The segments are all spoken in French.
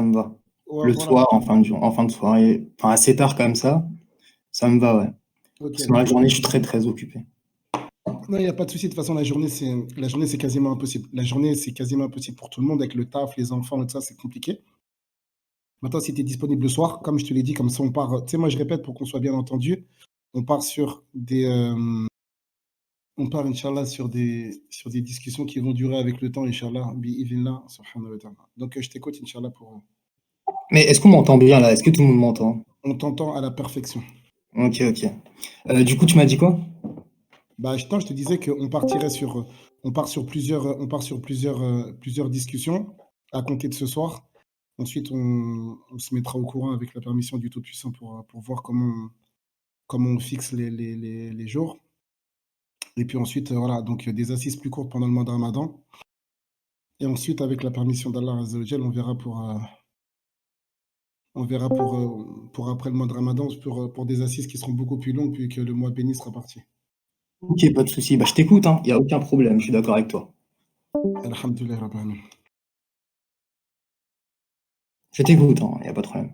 me va. Ouais, Le voilà. soir, en fin de soirée, enfin assez tard comme ça me va, ouais. Ok. Parce que dans la journée, je suis très très occupé. Non, il n'y a pas de souci. De toute façon, la journée, c'est quasiment impossible. La journée, c'est quasiment impossible pour tout le monde avec le taf, les enfants et tout ça, c'est compliqué. Maintenant, si tu es disponible le soir, comme je te l'ai dit, comme ça, on part. Tu sais, moi, je répète pour qu'on soit bien entendu, on part sur on part, Inch'Allah, sur des discussions qui vont durer avec le temps, Inch'Allah, bi'idhnillah, subhanahu wa ta'ala. Donc, je t'écoute, Inch'Allah, pour. Mais est-ce qu'on m'entend bien là? Est-ce que tout le monde m'entend? On t'entend à la perfection. Ok, ok. Du coup, tu m'as dit quoi? Bah, je te disais qu'on partirait sur, on part sur plusieurs discussions à compter de ce soir. Ensuite, on se mettra au courant avec la permission du Tout-Puissant pour voir comment on fixe les jours. Et puis ensuite, voilà, donc des assises plus courtes pendant le mois de Ramadan. Et ensuite, avec la permission d'Allah Azza wa Jal, on verra pour après le mois de Ramadan, pour des assises qui seront beaucoup plus longues, puis que le mois béni sera parti. Ok, pas de souci. Bah, je t'écoute, hein. Il n'y a aucun problème. Je suis d'accord avec toi. Alhamdulillah Rabbil Alamin. Je t'écoute, hein. Il n'y a pas de problème.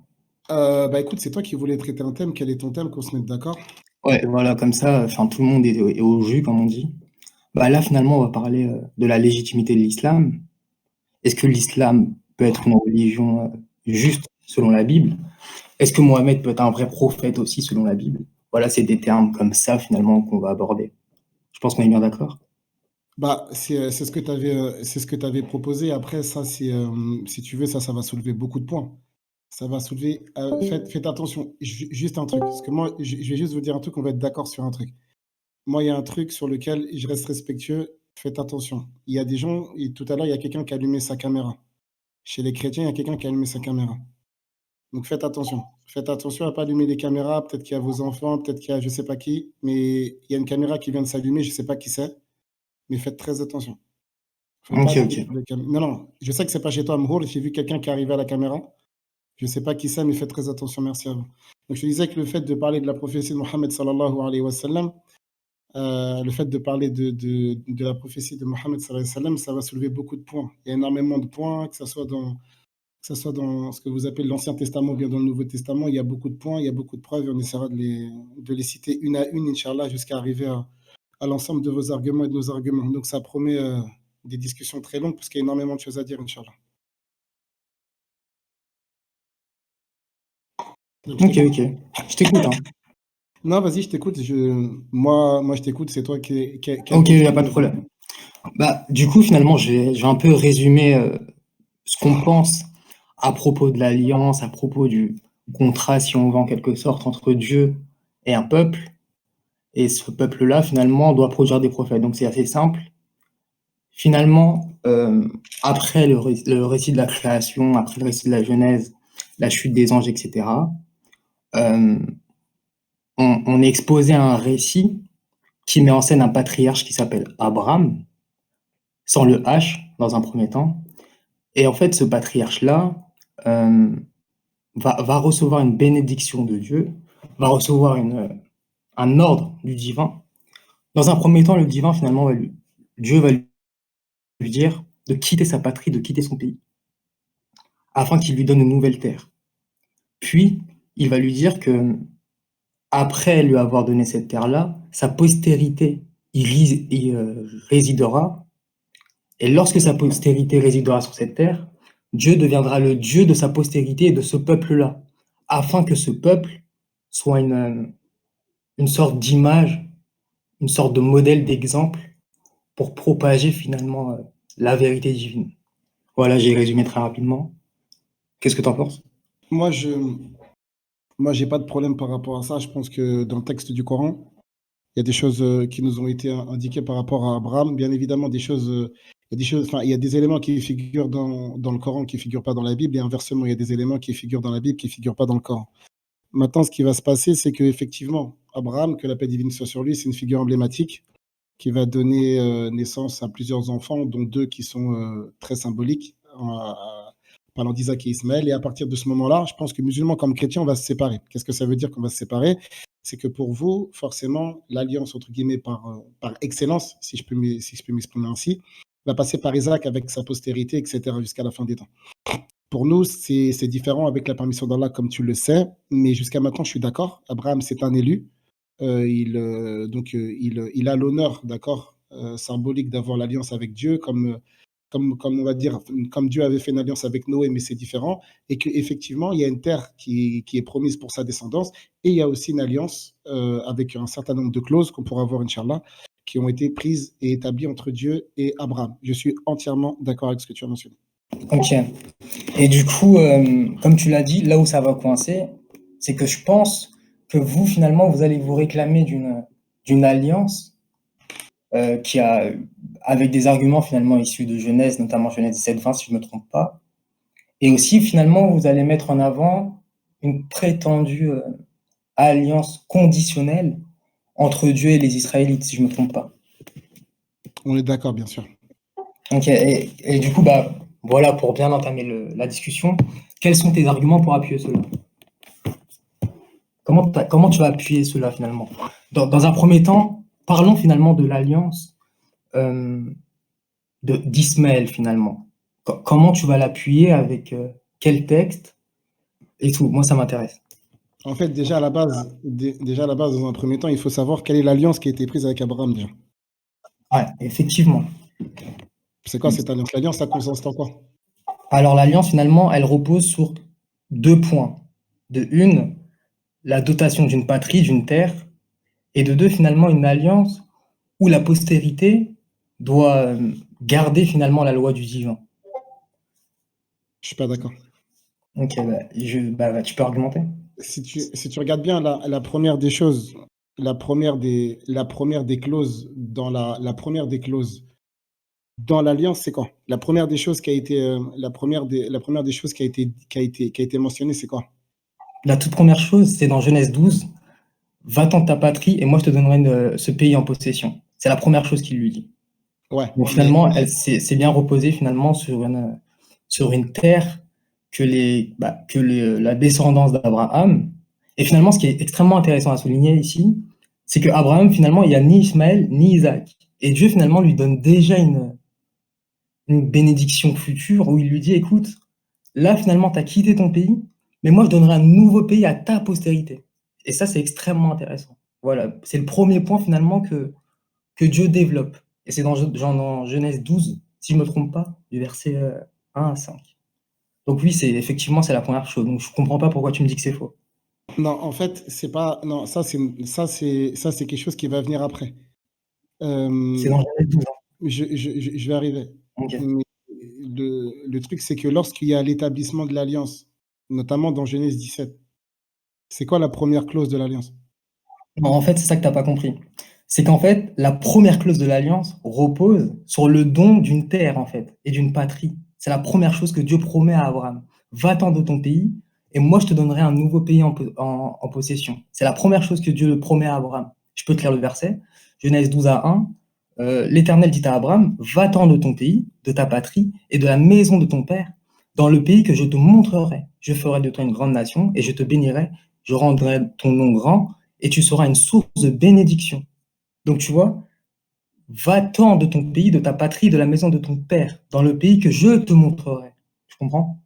Bah écoute, c'est toi qui voulais traiter un thème. Quel est ton thème, qu'on se mette d'accord? Ouais, voilà, comme ça, enfin, tout le monde est au jus, comme on dit. Bah là, finalement, on va parler de la légitimité de l'islam. Est-ce que l'islam peut être une religion juste selon la Bible? Est-ce que Mohamed peut être un vrai prophète aussi selon la Bible? Voilà, c'est des termes comme ça, finalement, qu'on va aborder. Je pense qu'on est bien d'accord. Bah, c'est ce que tu avais proposé. Après, ça, si tu veux, ça va soulever beaucoup de points. Ça va soulever. Faites attention. Juste un truc. Parce que moi, je vais juste vous dire un truc, on va être d'accord sur un truc. Moi, il y a un truc sur lequel je reste respectueux. Faites attention. Il y a des gens, et tout à l'heure, il y a quelqu'un qui a allumé sa caméra. Chez les chrétiens, il y a quelqu'un qui a allumé sa caméra. Donc faites attention. Faites attention à ne pas allumer les caméras. Peut-être qu'il y a vos enfants, peut-être qu'il y a je ne sais pas qui. Mais il y a une caméra qui vient de s'allumer, je ne sais pas qui c'est. Mais faites très attention. Faut pas Ok, allumer ok. les caméras. Non, non, je sais que c'est pas chez toi, Mhour. J'ai vu quelqu'un qui est arrivé à la caméra. Je ne sais pas qui c'est, mais faites très attention. Merci à vous. Donc, je te disais que le fait de parler de la prophétie de Mohammed sallallahu alayhi wa sallam, le fait de parler de la prophétie de Mohammed sallallahu alayhi wa sallam, ça va soulever beaucoup de points. Il y a énormément de points, que ce soit dans ce que vous appelez l'Ancien Testament ou bien dans le Nouveau Testament. Il y a beaucoup de points, il y a beaucoup de preuves et on essaiera de les citer une à une, Inch'Allah, jusqu'à arriver à l'ensemble de vos arguments et de nos arguments. Donc, ça promet des discussions très longues parce qu'il y a énormément de choses à dire, Inch'Allah. Donc, je Ok, t'écoute. ok. Je t'écoute, hein. Non, vas-y, je t'écoute. Moi, je t'écoute. C'est toi qui a le Ok, mot il n'y du a pas de mot. problème. Bah, du coup, finalement, je vais un peu résumer ce qu'on pense à propos de l'alliance, à propos du contrat, si on veut, en quelque sorte, entre Dieu et un peuple. Et ce peuple-là, finalement, doit produire des prophètes. Donc, c'est assez simple. Finalement, après le récit de la création, après le récit de la Genèse, la chute des anges, etc., euh, on est exposé à un récit qui met en scène un patriarche qui s'appelle Abraham, sans le H, dans un premier temps. Et en fait, ce patriarche-là euh, va recevoir une bénédiction de Dieu, va recevoir un ordre du divin. Dans un premier temps, le divin, finalement, Dieu va lui dire de quitter sa patrie, de quitter son pays, afin qu'il lui donne une nouvelle terre. Puis, il va lui dire que après lui avoir donné cette terre-là, sa postérité résidera. Et lorsque sa postérité résidera sur cette terre, Dieu deviendra le Dieu de sa postérité et de ce peuple-là, afin que ce peuple soit une sorte d'image, une sorte de modèle d'exemple pour propager finalement la vérité divine. Voilà, j'ai résumé très rapidement. Qu'est-ce que tu en penses? Moi, je, moi, j'ai pas de problème par rapport à ça. Je pense que dans le texte du Coran, il y a des choses qui nous ont été indiquées par rapport à Abraham. Bien évidemment, il y a des choses, enfin, il y a des éléments qui figurent dans le Coran qui figurent pas dans la Bible, et inversement, il y a des éléments qui figurent dans la Bible qui figurent pas dans le Coran. Maintenant, ce qui va se passer, c'est que effectivement, Abraham, que la paix divine soit sur lui, c'est une figure emblématique qui va donner naissance à plusieurs enfants, dont deux qui sont très symboliques, parlant d'Isaac et Ismaël. Et à partir de ce moment-là, je pense que musulmans comme chrétiens, on va se séparer. Qu'est-ce que ça veut dire qu'on va se séparer? C'est que pour vous, forcément, l'alliance, entre guillemets, par excellence, si je peux m'exprimer ainsi, va passer par Isaac avec sa postérité, etc., jusqu'à la fin des temps. Pour nous, c'est différent avec la permission d'Allah, comme tu le sais, mais jusqu'à maintenant, je suis d'accord. Abraham, c'est un élu. Il a l'honneur, d'accord, symbolique d'avoir l'alliance avec Dieu, comme on va dire, comme Dieu avait fait une alliance avec Noé, mais c'est différent, et qu'effectivement, il y a une terre qui est promise pour sa descendance, et il y a aussi une alliance avec un certain nombre de clauses qu'on pourra voir, Inch'Allah, qui ont été prises et établies entre Dieu et Abraham. Je suis entièrement d'accord avec ce que tu as mentionné. Ok. Et du coup, comme tu l'as dit, là où ça va coincer, c'est que je pense que vous, finalement, vous allez vous réclamer d'une alliance qui a, avec des arguments finalement issus de Genèse, notamment Genèse 17-20, si je ne me trompe pas. Et aussi, finalement, vous allez mettre en avant une prétendue alliance conditionnelle entre Dieu et les Israélites, si je ne me trompe pas. On est d'accord, bien sûr. Ok. Et du coup, bah, voilà, pour bien entamer la discussion, quels sont tes arguments pour appuyer cela? Comment tu vas appuyer cela finalement? Dans un premier temps, parlons finalement de l'alliance d'Ismaël finalement. Comment tu vas l'appuyer avec quel texte et tout? Moi, ça m'intéresse. En fait, déjà à la base, dans un premier temps, il faut savoir quelle est l'alliance qui a été prise avec Abraham déjà. Ouais, effectivement. C'est quoi cette alliance? L'alliance, ça consiste en quoi? Alors l'alliance finalement, elle repose sur deux points. De une, la dotation d'une patrie, d'une terre, et de deux, finalement, une alliance où la postérité doit garder finalement la loi du divin. Je suis pas d'accord. Ok, tu peux argumenter. Si tu regardes bien la première des choses, la première des clauses la première des clauses dans l'alliance, c'est quoi? La première des choses qui a été, la première des choses qui a été mentionnée, c'est quoi? La toute première chose, c'est dans Genèse 12, va-t'en de ta patrie et moi je te donnerai ce pays en possession. C'est la première chose qu'il lui dit. Ouais, Donc mais finalement, elle s'est bien reposée finalement sur une terre que la descendance d'Abraham. Et finalement, ce qui est extrêmement intéressant à souligner ici, c'est que Abraham, finalement, il n'y a ni Ismaël ni Isaac. Et Dieu, finalement, lui donne déjà une bénédiction future où il lui dit, écoute, là, finalement, tu as quitté ton pays, mais moi, je donnerai un nouveau pays à ta postérité. Et ça, c'est extrêmement intéressant. Voilà, c'est le premier point, finalement, que Dieu développe. Et c'est dans Genèse 12, si je ne me trompe pas, du verset 1 à 5. Donc oui, effectivement, c'est la première chose. Donc je ne comprends pas pourquoi tu me dis que c'est faux. non, en fait, c'est pas, non, ça, c'est quelque chose qui va venir après. C'est Euh, dans Genèse 12. je vais arriver. Ok. Mais le truc, c'est que lorsqu'il y a l'établissement de l'alliance, notamment dans Genèse 17, c'est quoi la première clause de l'alliance? Non, en fait, c'est ça que tu n'as pas compris. C'est qu'en fait, la première clause de l'alliance repose sur le don d'une terre, en fait, et d'une patrie. C'est la première chose que Dieu promet à Abraham. Va-t'en de ton pays, et moi, je te donnerai un nouveau pays en possession. C'est la première chose que Dieu le promet à Abraham. Je peux te lire le verset. Genèse 12 à 1. L'Éternel dit à Abraham, va-t'en de ton pays, de ta patrie, et de la maison de ton père, dans le pays que je te montrerai. Je ferai de toi une grande nation, et je te bénirai. Je rendrai ton nom grand, et tu seras une source de bénédiction. Donc tu vois, va-t'en de ton pays, de ta patrie, de la maison de ton père, dans le pays que je te montrerai. Tu comprends?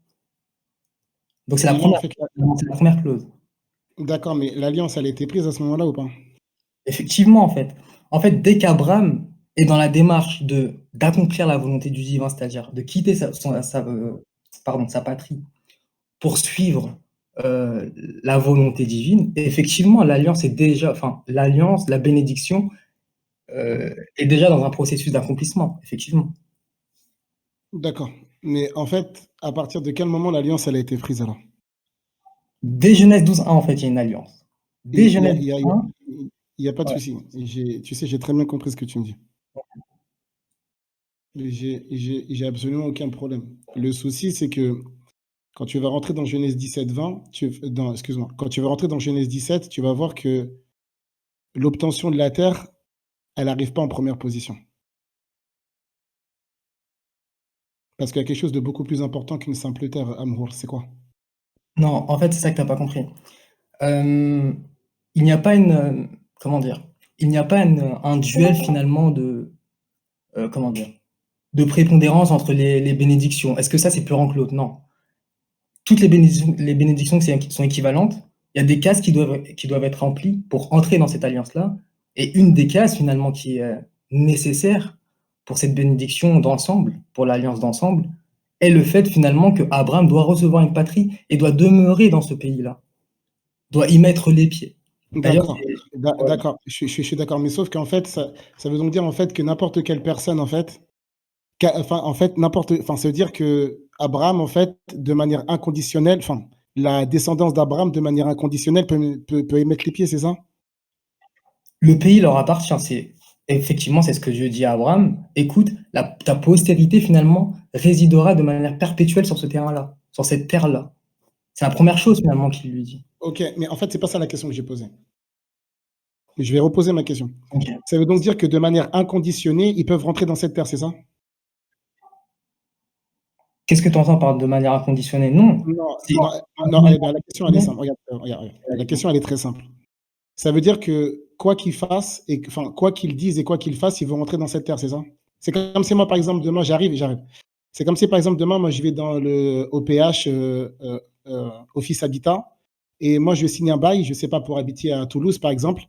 Donc Et là, en fait, c'est la première clause. d'accord, mais l'alliance, elle a été prise à ce moment-là ou pas? Effectivement, en fait, dès qu'Abraham est dans la démarche d'accomplir la volonté du divin, c'est-à-dire de quitter sa patrie pour suivre la volonté divine, effectivement, l'alliance, la bénédiction est déjà dans un processus d'accomplissement, effectivement. D'accord. Mais en fait, à partir de quel moment l'alliance, elle a été prise alors? Dès Genèse 12.1, en fait, il y a une alliance. Dès Il y a, Genèse il y a- 12.1, il y a pas de ouais. souci. Tu sais, j'ai très bien compris ce que tu me dis. J'ai absolument aucun problème. Le souci, c'est que quand tu vas rentrer dans Genèse 17, 20, excuse-moi, quand tu vas rentrer dans Genèse 17, tu vas voir que l'obtention de la terre, elle n'arrive pas en première position. Parce qu'il y a quelque chose de beaucoup plus important qu'une simple terre, Amrour. C'est quoi? Non, en fait, c'est ça que tu n'as pas compris. Euh, il n'y a pas comment dire? Il n'y a pas un duel finalement comment dire? De prépondérance entre les bénédictions. Est-ce que ça, c'est plus grand que l'autre? Non. toutes les bénédictions qui sont équivalentes, il y a des cases qui doivent être remplies pour entrer dans cette alliance-là. Et une des cases, finalement, qui est nécessaire pour cette bénédiction d'ensemble, pour l'alliance d'ensemble, est le fait, finalement, que Abraham doit recevoir une patrie et doit demeurer dans ce pays-là, doit y mettre les pieds. D'ailleurs, D'accord, ouais. d'accord, je suis d'accord, mais sauf qu'en fait, ça veut donc dire en fait que n'importe quelle personne en fait, enfin en fait enfin ça veut dire que Abraham en fait de manière inconditionnelle, enfin la descendance d'Abraham de manière inconditionnelle peut y mettre les pieds, c'est ça? Le pays leur appartient. Effectivement, c'est ce que Dieu dit à Abraham. Écoute, ta postérité, finalement, résidera de manière perpétuelle sur ce terrain-là, sur cette terre-là. C'est la première chose, finalement, qu'il lui dit. Ok, mais en fait c'est pas ça la question que j'ai posée. Je vais reposer ma question. Ok. Ça veut donc dire que de manière inconditionnée, ils peuvent rentrer dans cette terre, c'est ça? Qu'est-ce que tu entends par de manière inconditionnée? Non. Non, C'est non, non, inconditionnel. regarde, la question elle est simple. Regarde. La question elle est très simple. Ça veut dire que quoi qu'ils fassent, et enfin, quoi qu'ils disent et quoi qu'ils fassent, ils vont rentrer dans cette terre, c'est ça? C'est comme si moi, par exemple, demain, j'arrive. C'est comme si, par exemple, demain, moi, je vais dans le OPH, Office Habitat, et moi, je signe un bail, je sais pas, pour habiter à Toulouse, par exemple.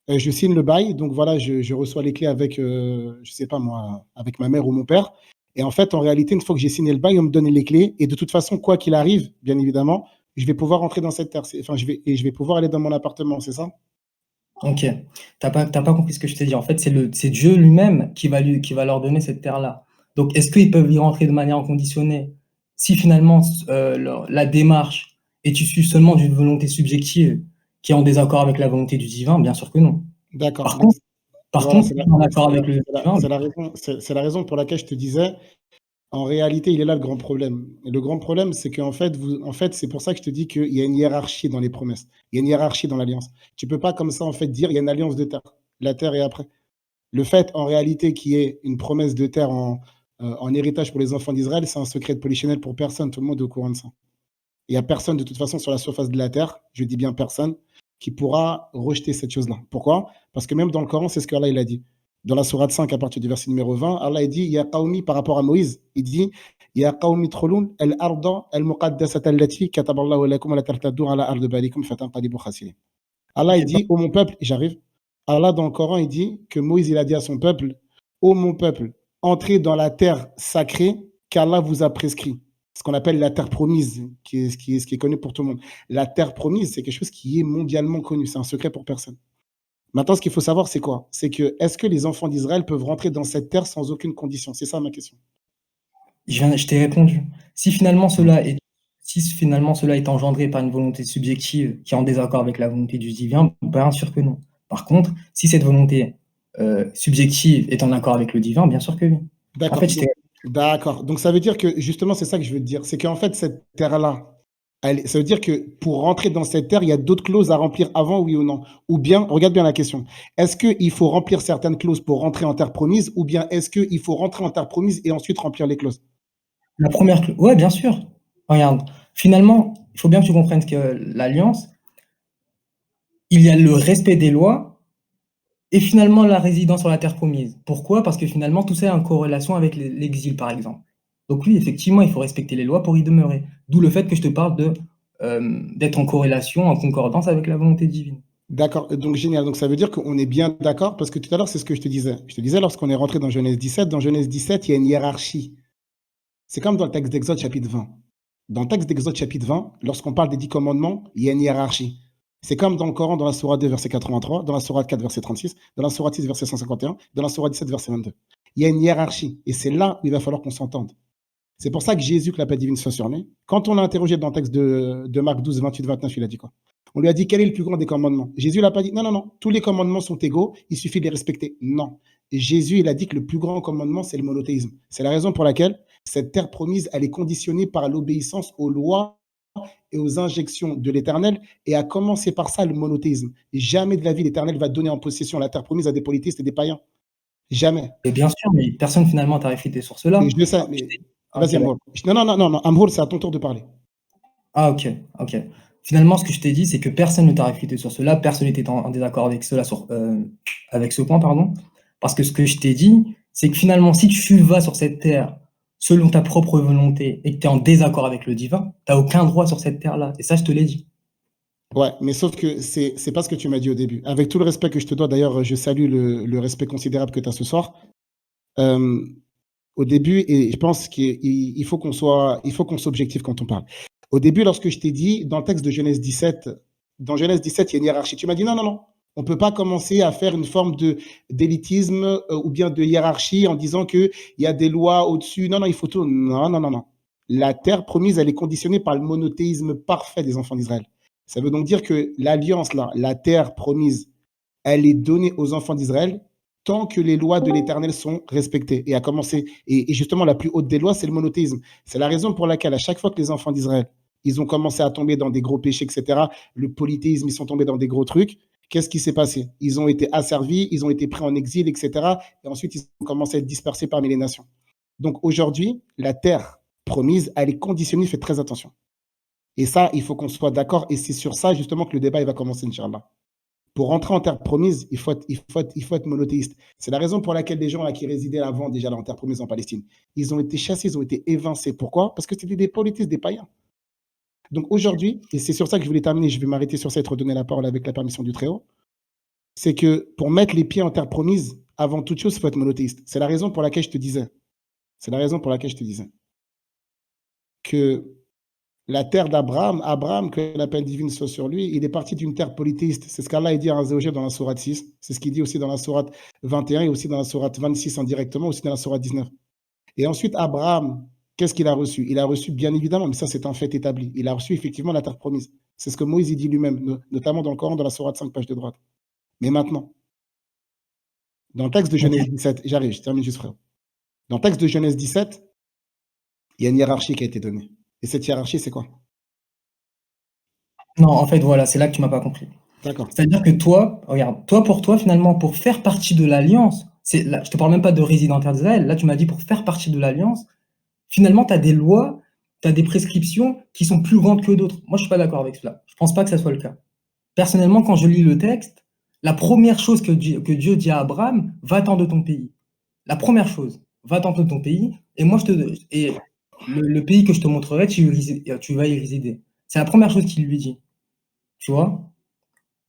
Je signe le bail, donc voilà, je reçois les clés avec, je sais pas moi, avec ma mère ou mon père. Et en fait, en réalité, une fois que j'ai signé le bail, on me donne les clés, et de toute façon, quoi qu'il arrive, bien évidemment, je vais pouvoir rentrer dans cette terre. Enfin, je vais pouvoir aller dans mon appartement, c'est ça? Ok. T'as pas compris ce que je t'ai dit. En fait, c'est Dieu lui-même qui va leur donner cette terre-là. Donc, est-ce qu'ils peuvent y rentrer de manière inconditionnée si finalement la démarche est issue seulement d'une volonté subjective qui est en désaccord avec la volonté du divin? Bien sûr que non. D'accord. Par Donc, contre, par voilà, contre, si on est en accord avec le divin, c'est la raison pour laquelle je te disais, en réalité, il est là le grand problème. Et le grand problème, c'est qu'en fait, en fait, c'est pour ça que je te dis qu'il y a une hiérarchie dans les promesses. Il y a une hiérarchie dans l'alliance. Tu peux pas comme ça, en fait, dire il y a une alliance de terre. La terre est après. Le fait, en réalité, qu'il y ait une promesse de terre en héritage pour les enfants d'Israël, c'est un secret de polichinelle pour personne. Tout le monde est au courant de ça. Il y a personne, de toute façon, sur la surface de la terre, je dis bien personne, qui pourra rejeter cette chose-là. Pourquoi? Parce que même dans le Coran, c'est ce qu'Allah il a dit. Dans la sourate 5, à partir du verset numéro 20, Allah il dit, Ya qawmi, par rapport à Moïse, il dit, Ya qawmi trolun al-arda al-muqaddasata allati kataballahu lakum wa la tartaddu ala ardi balikum fatanqalibu khasirin. Allah il ok, dit, ô mon peuple, et j'arrive, Allah dans le Coran, il dit que Moïse il a dit à son peuple, ô mon peuple, entrez dans la terre sacrée qu'Allah vous a prescrit. Ce qu'on appelle la terre promise, ce qui est connu pour tout le monde. La terre promise, c'est quelque chose qui est mondialement connu, c'est un secret pour personne. Maintenant, ce qu'il faut savoir, c'est quoi? C'est que, est-ce que les enfants d'Israël peuvent rentrer dans cette terre sans aucune condition? C'est ça ma question. je t'ai répondu. Si finalement cela est engendré par une volonté subjective qui est en désaccord avec la volonté du divin, bien sûr que non. Par contre, si cette volonté subjective est en accord avec le divin, bien sûr que oui. En D'accord. fait, D'accord. Donc, ça veut dire que, justement, c'est ça que je veux te dire. C'est qu'en fait, cette terre-là, ça veut dire que pour rentrer dans cette terre, il y a d'autres clauses à remplir avant, oui ou non? Ou bien, regarde bien la question. Est-ce qu'il faut remplir certaines clauses pour rentrer en terre promise? Ou bien est-ce qu'il faut rentrer en terre promise et ensuite remplir les clauses? la première clause, ouais, bien sûr. Regarde, finalement, il faut bien que tu comprennes que l'alliance, il y a le respect des lois et finalement la résidence sur la terre promise. Pourquoi? Parce que finalement, tout ça est en corrélation avec l'exil, par exemple. Donc oui, effectivement, il faut respecter les lois pour y demeurer. D'où le fait que je te parle d'être en corrélation, en concordance avec la volonté divine. D'accord. Donc, génial. Donc, ça veut dire qu'on est bien d'accord parce que tout à l'heure, c'est ce que je te disais. Je te disais, lorsqu'on est rentré dans Genèse 17, il y a une hiérarchie. C'est comme dans le texte d'Exode chapitre 20. Dans le texte d'Exode chapitre 20, lorsqu'on parle des 10 commandements, il y a une hiérarchie. C'est comme dans le Coran, dans la sourate 2, verset 83, dans la sourate 4, verset 36, dans la sourate 6, verset 151, dans la sourate 17, verset 22. Il y a une hiérarchie. Et c'est là où il va falloir qu'on s'entende. C'est pour ça que Jésus, que la paix divine soit sur lui, quand on l'a interrogé dans le texte de Marc 12, 28, 29, il a dit quoi? On lui a dit quel est le plus grand des commandements? Jésus n'a pas dit non, non, non, tous les commandements sont égaux, il suffit de les respecter. Non. Et Jésus, il a dit que le plus grand commandement, c'est le monothéisme. C'est la raison pour laquelle cette terre promise, elle est conditionnée par l'obéissance aux lois et aux injections de l'Éternel, et à commencer par ça, le monothéisme. Et jamais de la vie, l'Éternel va donner en possession la terre promise à des polythéistes et des païens. Jamais. Et bien sûr, mais personne finalement t'a réfuté sur cela. Et je le sais, mais Ok, vas-y, Amroul. Non, non, non, non, non, Amroul, c'est à ton tour de parler. ah, ok, ok. Finalement, ce que je t'ai dit, c'est que personne ne t'a réfuté sur cela, personne n'était en désaccord avec cela avec ce point, pardon. Parce que ce que je t'ai dit, c'est que finalement, si tu vas sur cette terre selon ta propre volonté et que tu es en désaccord avec le divin, tu n'as aucun droit sur cette terre-là. Et ça, je te l'ai dit. Ouais, mais sauf que c'est pas ce que tu m'as dit au début. Avec tout le respect que je te dois, d'ailleurs, je salue le respect considérable que tu as ce soir. Euh, Au début, et je pense qu'il faut qu'on soit objectif quand on parle. Au début, lorsque je t'ai dit, dans le texte de Genèse 17, dans Genèse 17, il y a une hiérarchie. Tu m'as dit non, non, non. On ne peut pas commencer à faire une forme d'élitisme ou bien de hiérarchie en disant qu'il y a des lois au-dessus. Non, non, il faut tout. Non, non, non, non. La terre promise, elle est conditionnée par le monothéisme parfait des enfants d'Israël. Ça veut donc dire que l'alliance, là, la terre promise, elle est donnée aux enfants d'Israël tant que les lois de l'Éternel sont respectées. Et à commencer, et justement, la plus haute des lois, c'est le monothéisme. C'est la raison pour laquelle, à chaque fois que les enfants d'Israël, ils ont commencé à tomber dans des gros péchés, etc., le polythéisme, ils sont tombés dans des gros trucs, qu'est-ce qui s'est passé? Ils ont été asservis, ils ont été pris en exil, etc., et ensuite, ils ont commencé à être dispersés parmi les nations. Donc aujourd'hui, la terre promise, elle est conditionnée, faites très attention. Et ça, il faut qu'on soit d'accord, et c'est sur ça, justement, que le débat, il va commencer, Inch'Allah. Pour rentrer en terre promise, il faut être monothéiste. C'est la raison pour laquelle des gens là, qui résidaient avant déjà là, en terre promise en Palestine, ils ont été chassés, ils ont été évincés. Pourquoi? Parce que c'était des polythéistes, des païens. Donc aujourd'hui, et c'est sur ça que je voulais terminer, je vais m'arrêter sur ça et te redonner la parole avec la permission du Très-Haut, c'est que pour mettre les pieds en terre promise, avant toute chose, il faut être monothéiste. C'est la raison pour laquelle je te disais, c'est la raison pour laquelle je te disais que la terre d'Abraham, Abraham, que l'appel divine soit sur lui, il est parti d'une terre polythéiste. C'est ce qu'Allah dit à Azéogé dans la sourate 6. C'est ce qu'il dit aussi dans la sourate 21 et aussi dans la sourate 26 indirectement, aussi dans la sourate 19. Et ensuite, Abraham, qu'est-ce qu'il a reçu? Il a reçu, bien évidemment, mais ça c'est un fait établi, il a reçu effectivement la terre promise. C'est ce que Moïse dit lui-même, notamment dans le Coran, dans la sourate 5, page de droite. Mais maintenant, dans le texte de Ok. Genèse 17, j'arrive, je termine juste frère. Dans le texte de Genèse 17, il y a une hiérarchie qui a été donnée. Et cette hiérarchie, c'est quoi? Non, en fait, voilà, c'est là que tu m'as pas compris. D'accord. C'est-à-dire que toi, regarde, toi pour toi, finalement, pour faire partie de l'alliance, là, je te parle même pas de résider en terre d'Israël, là tu m'as dit pour faire partie de l'alliance, finalement, tu as des lois, tu as des prescriptions qui sont plus grandes que d'autres. Moi, je suis pas d'accord avec cela. Je pense pas que ça soit le cas. Personnellement, quand je lis le texte, la première chose que Dieu dit à Abraham, va-t'en de ton pays. La première chose, va-t'en de ton pays, et moi, et le pays que je te montrerai, tu vas y résider. C'est la première chose qu'il lui dit. Tu vois?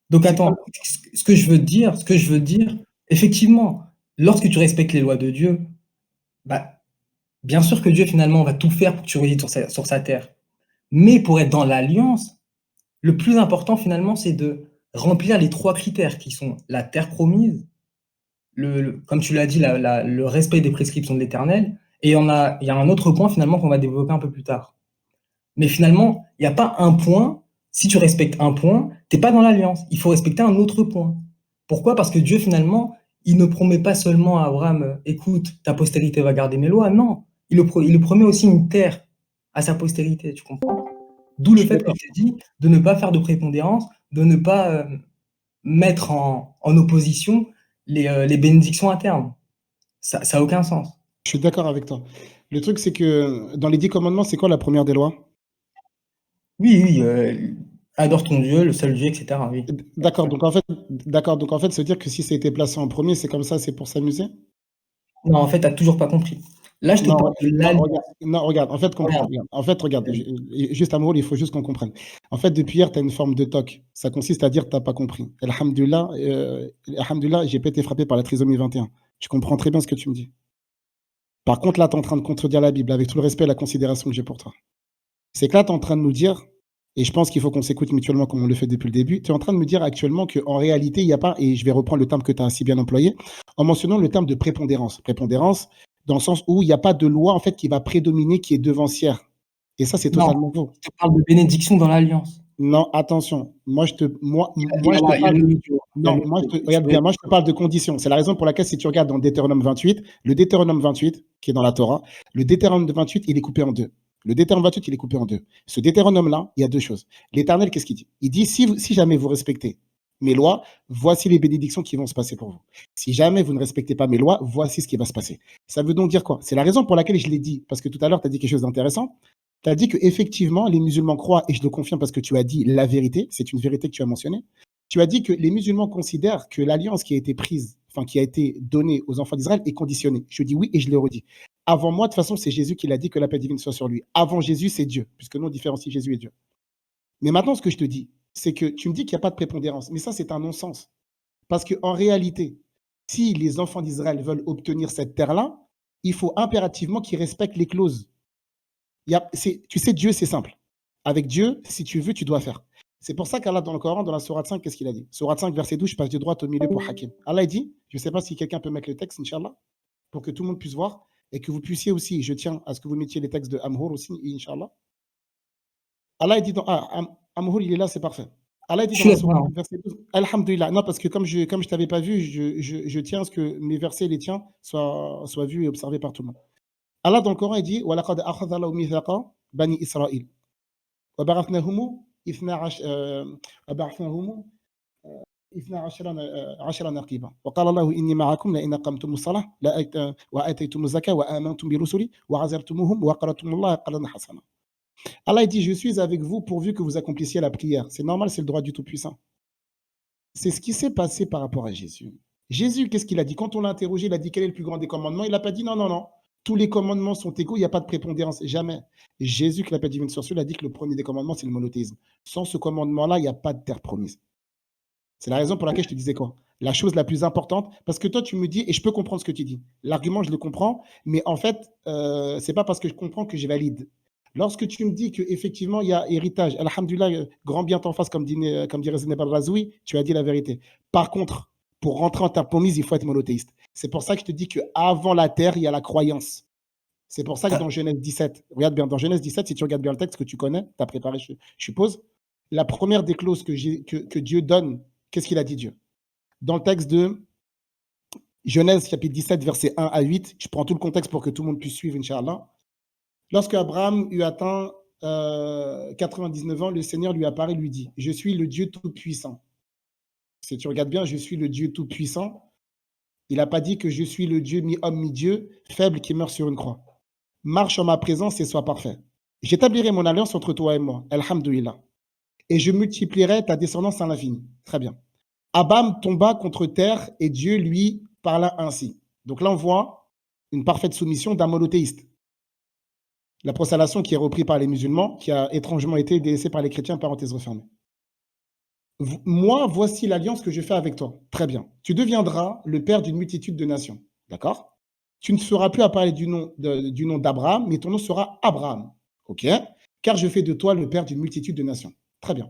Donc C'est quoi? attends, ce que je veux dire, effectivement, lorsque tu respectes les lois de Dieu, bah, bien sûr que Dieu finalement va tout faire pour que tu résides sur sa terre. Mais pour être dans l'alliance, le plus important finalement, c'est de remplir les trois critères qui sont la terre promise, comme tu l'as dit, le respect des prescriptions de l'Éternel, et il y a un autre point finalement qu'on va développer un peu plus tard. Mais finalement, il n'y a pas un point. Si tu respectes un point, tu n'es pas dans l'alliance. Il faut respecter un autre point. Pourquoi? Parce que Dieu, finalement, il ne promet pas seulement à Abraham, écoute, ta postérité va garder mes lois. Non, il le promet aussi une terre à sa postérité, tu comprends? D'où Je le suis fait que d'accord. je t'ai dit de ne pas faire de prépondérance, de ne pas mettre en opposition les bénédictions à terme. Ça n'a aucun sens. Je suis d'accord avec toi. Le truc, c'est que dans les 10 commandements, c'est quoi la première des lois? Oui, oui, adore ton Dieu, le seul Dieu, etc. Oui. D'accord. Donc en fait, se dire que si ça a été placé en premier, c'est comme ça, c'est pour s'amuser? Non, en fait, tu n'as toujours pas compris. Là, je te Non, parle de non, l'alliance. regarde, non, regarde, en fait, comprends. Regarde. Regarde. En fait, regarde, juste un mot, il faut juste qu'on comprenne. En fait, depuis hier, tu as une forme de toc. Ça consiste à dire que tu n'as pas compris. Alhamdulillah, j'ai pas été frappé par la trisomie 21. Je comprends très bien ce que tu me dis. Par contre, là, tu es en train de contredire la Bible, avec tout le respect et la considération que j'ai pour toi. C'est que là, tu es en train de nous dire, et je pense qu'il faut qu'on s'écoute mutuellement comme on le fait depuis le début, tu es en train de me dire actuellement qu'en réalité, il n'y a pas, et je vais reprendre le terme que tu as si bien employé, en mentionnant le terme de prépondérance. Prépondérance, dans le sens où il n'y a pas de loi en fait qui va prédominer, qui est devancière. Et ça, c'est Non, totalement faux. je te parle de bénédiction dans l'alliance. Non, attention. Il y Moi, a je te il y a parle. le Non, moi, regarde bien, moi, je te parle de conditions. C'est la raison pour laquelle, si tu regardes dans Deutéronome 28, le Deutéronome 28, qui est dans la Torah, le Deutéronome 28, il est coupé en deux. Le Deutéronome 28, il est coupé en deux. Ce Deutéronome-là, il y a deux choses. L'Éternel, qu'est-ce qu'il dit? Il dit, si jamais vous respectez mes lois, voici les bénédictions qui vont se passer pour vous. Si jamais vous ne respectez pas mes lois, voici ce qui va se passer. Ça veut donc dire quoi? C'est la raison pour laquelle je l'ai dit, parce que tout à l'heure, tu as dit quelque chose d'intéressant. Tu as dit qu'effectivement, les musulmans croient, et je le confirme parce que tu as dit la vérité, c'est une vérité que tu as mentionnée. Tu as dit que les musulmans considèrent que l'alliance qui a été prise, enfin qui a été donnée aux enfants d'Israël est conditionnée. Je dis oui et je le redis. Avant moi, de toute façon, c'est Jésus qui l'a dit que la paix divine soit sur lui. Avant Jésus, c'est Dieu, puisque nous, on différencie Jésus et Dieu. Mais maintenant, ce que je te dis, c'est que tu me dis qu'il n'y a pas de prépondérance. Mais ça, c'est un non-sens. Parce qu'en réalité, si les enfants d'Israël veulent obtenir cette terre-là, il faut impérativement qu'ils respectent les clauses. Tu sais, Dieu, c'est simple. Avec Dieu, si tu veux, tu dois faire. C'est pour ça qu'Allah, dans le Coran, dans la Sourate 5, qu'est-ce qu'il a dit? Sourate 5, verset 12, je passe de droite au milieu pour Hakim. Allah il dit, je ne sais pas si quelqu'un peut mettre le texte, Inch'Allah, pour que tout le monde puisse voir et que vous puissiez aussi, je tiens à ce que vous mettiez les textes de Amhour aussi, Inch'Allah. Allah il dit dans Amhour, il est là, c'est parfait. Allah il dit Je dans suis la là. Sourate 5, verset 12, Alhamdulillah. Non, parce que comme je ne t'avais pas vu, je tiens à ce que mes versets et les tiens soient vus et observés par tout le monde. Allah, dans le Coran, il dit, وَلَقَدْ أَخَذَ اللَّهُ مِيثَاقَ بَنِي إِسْرَائِيلَ وبعثناهم اثنا عشر نقيبا وقال الله إني معكم لئن أقمتم الصلاة وآتيتم الزكاة وآمنتم برسلي وعزرتموهم وقرضتم الله قرضا حسنا. Allah dit, je suis avec vous pourvu que vous accomplissiez la prière. C'est normal, c'est le droit du Tout-Puissant. C'est ce qui s'est passé par rapport à Jésus. Jésus, qu'est-ce qu'il a dit? Quand on l'a interrogé, il a dit quel est le plus grand des commandements? Il n'a pas dit non, non, non. Tous les commandements sont égaux, il n'y a pas de prépondérance. Jamais. Jésus, que la paix divine soit sur lui, a dit que le premier des commandements, c'est le monothéisme. Sans ce commandement-là, il n'y a pas de terre promise. C'est la raison pour laquelle je te disais quoi? La chose la plus importante, parce que toi, tu me dis, et je peux comprendre ce que tu dis. L'argument, je le comprends, mais en fait, ce n'est pas parce que je comprends que je valide. Lorsque tu me dis qu'effectivement, il y a héritage, alhamdoulilah, grand bien t'en face, comme dirait Zeneb Razoui, tu as dit la vérité. Par contre, pour rentrer en terre promise, il faut être monothéiste. C'est pour ça que je te dis qu'avant la terre, il y a la croyance. C'est pour ça que dans Genèse 17, regarde bien, dans Genèse 17, si tu regardes bien le texte que tu connais, tu as préparé, je suppose, la première des clauses que Dieu donne, qu'est-ce qu'il a dit Dieu? Dans le texte de Genèse chapitre 17, versets 1 à 8, je prends tout le contexte pour que tout le monde puisse suivre, Inch'Allah. Lorsque Abraham eut atteint 99 ans, le Seigneur lui apparaît et lui dit, je suis le Dieu Tout-Puissant. Si tu regardes bien, je suis le Dieu Tout-Puissant. Il n'a pas dit que je suis le Dieu mi-homme, mi-Dieu, faible qui meurt sur une croix. Marche en ma présence et sois parfait. J'établirai mon alliance entre toi et moi, alhamdoulilah, et je multiplierai ta descendance à l'infini. Très bien. Abraham tomba contre terre et Dieu lui parla ainsi. Donc là, on voit une parfaite soumission d'un monothéiste. La prosternation qui est reprise par les musulmans, qui a étrangement été délaissée par les chrétiens, parenthèse refermée. Moi, voici l'alliance que je fais avec toi. Très bien. Tu deviendras le père d'une multitude de nations. D'accord? Tu ne feras plus à parler du nom d'Abraham, mais ton nom sera Abraham. OK? Car je fais de toi le père d'une multitude de nations. Très bien.